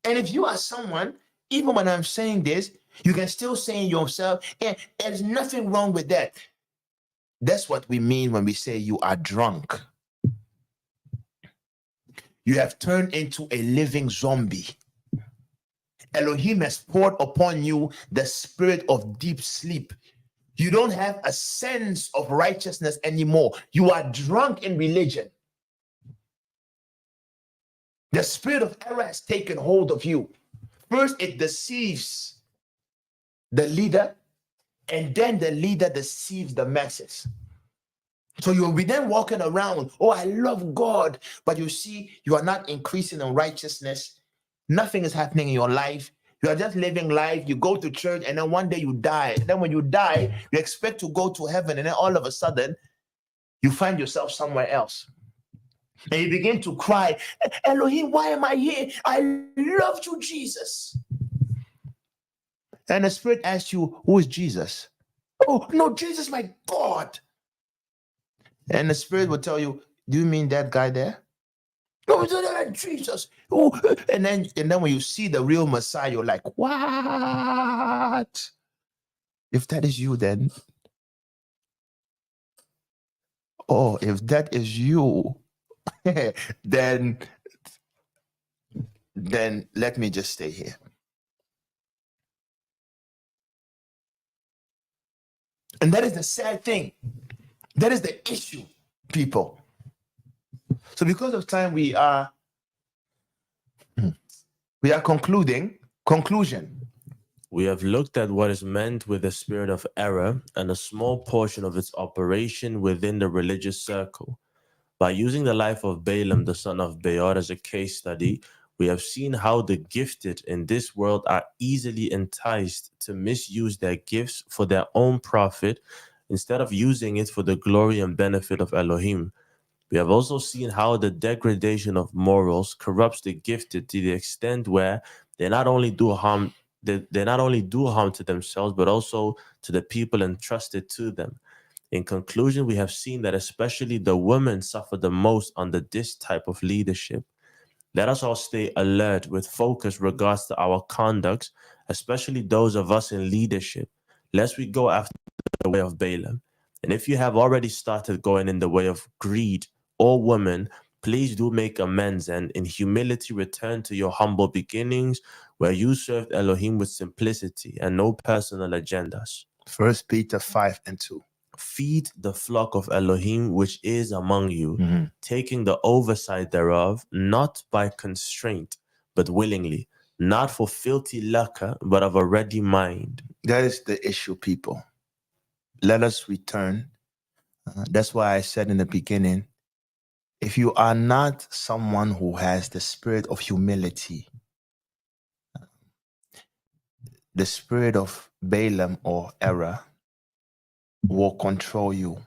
Speaker 1: And if you are someone, even when I'm saying this, you can still say in yourself, and there's nothing wrong with that. That's what we mean when we say you are drunk. You have turned into a living zombie. Elohim has poured upon you the spirit of deep sleep. You don't have a sense of righteousness anymore. You are drunk in religion. The spirit of error has taken hold of you. First, it deceives the leader, and then the leader deceives the masses. So you'll be then walking around, oh, I love God, but you see, you are not increasing in righteousness. Nothing is happening in your life. You are just living life. You go to church, and then one day you die. And then when you die, you expect to go to heaven, and then all of a sudden, you find yourself somewhere else. And you begin to cry, Elohim, why am I here? I loved you, Jesus. And the Spirit asks you, who is Jesus? Oh, no, Jesus, my God. And the Spirit will tell you, do you mean that guy there? No, it's not Jesus. Oh, and then when you see the real Messiah, you're like, what? If that is you, then, oh, if that is you, then let me just stay here. And that is the sad thing. That is the issue, people. So because of time, we are conclusion.
Speaker 2: We have looked at what is meant with the spirit of error and a small portion of its operation within the religious circle. By using the life of Balaam, the son of Beor, as a case study, we have seen how the gifted in this world are easily enticed to misuse their gifts for their own profit instead of using it for the glory and benefit of Elohim. We have also seen how the degradation of morals corrupts the gifted to the extent where they not only do harm to themselves, but also to the people entrusted to them. In conclusion, we have seen that especially the women suffer the most under this type of leadership. Let us all stay alert with focus regards to our conducts, especially those of us in leadership, lest we go after the way of Balaam. And if you have already started going in the way of greed or women, please do make amends and in humility return to your humble beginnings where you served Elohim with simplicity and no personal agendas.
Speaker 1: 1 Peter 5:2.
Speaker 2: Feed the flock of Elohim which is among you, taking the oversight thereof, not by constraint, but willingly, not for filthy lucre, but of a ready mind.
Speaker 1: That is the issue, people. Let us return. That's why I said in the beginning, if you are not someone who has the spirit of humility, the spirit of Balaam or error will control you.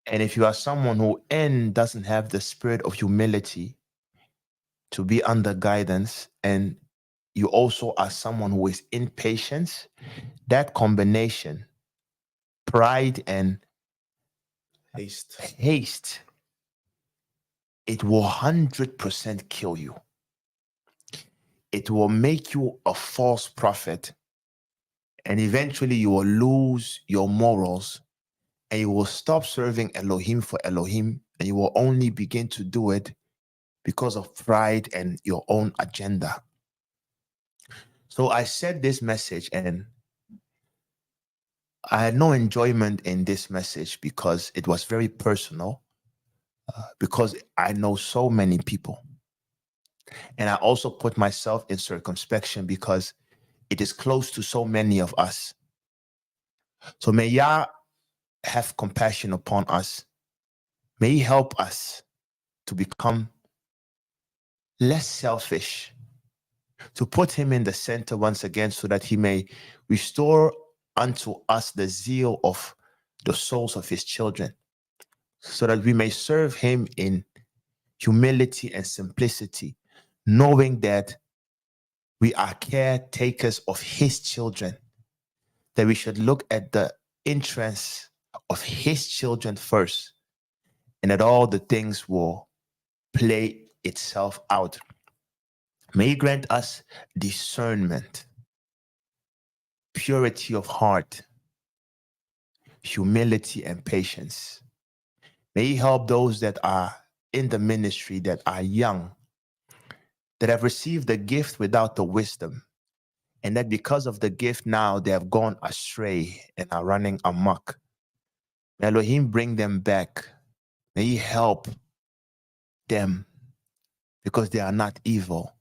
Speaker 1: And if you are someone who doesn't have the spirit of humility to be under guidance, and you also are someone who is impatient, that combination, pride and haste, it will 100% kill you. It will make you a false prophet, and eventually you will lose your morals, and you will stop serving Elohim for Elohim, and you will only begin to do it because of pride and your own agenda. So I said this message, and I had no enjoyment in this message because it was very personal, because I know so many people. And I also put myself in circumspection because it is close to so many of us. So may Yah have compassion upon us. May He help us to become less selfish to put him in the center once again so that he may restore unto us the zeal of the souls of his children, so that we may serve him in humility and simplicity, knowing that we are caretakers of his children, that we should look at the interests of his children first, and that all the things will play itself out. May he grant us discernment, purity of heart, humility, and patience. May he help those that are in the ministry, that are young, that have received the gift without the wisdom, and that because of the gift now they have gone astray and are running amok. May Elohim bring them back. May he help them because they are not evil.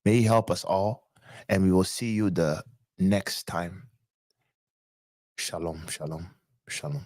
Speaker 1: May he help us all, and we will see you the next time. Shalom, shalom, shalom.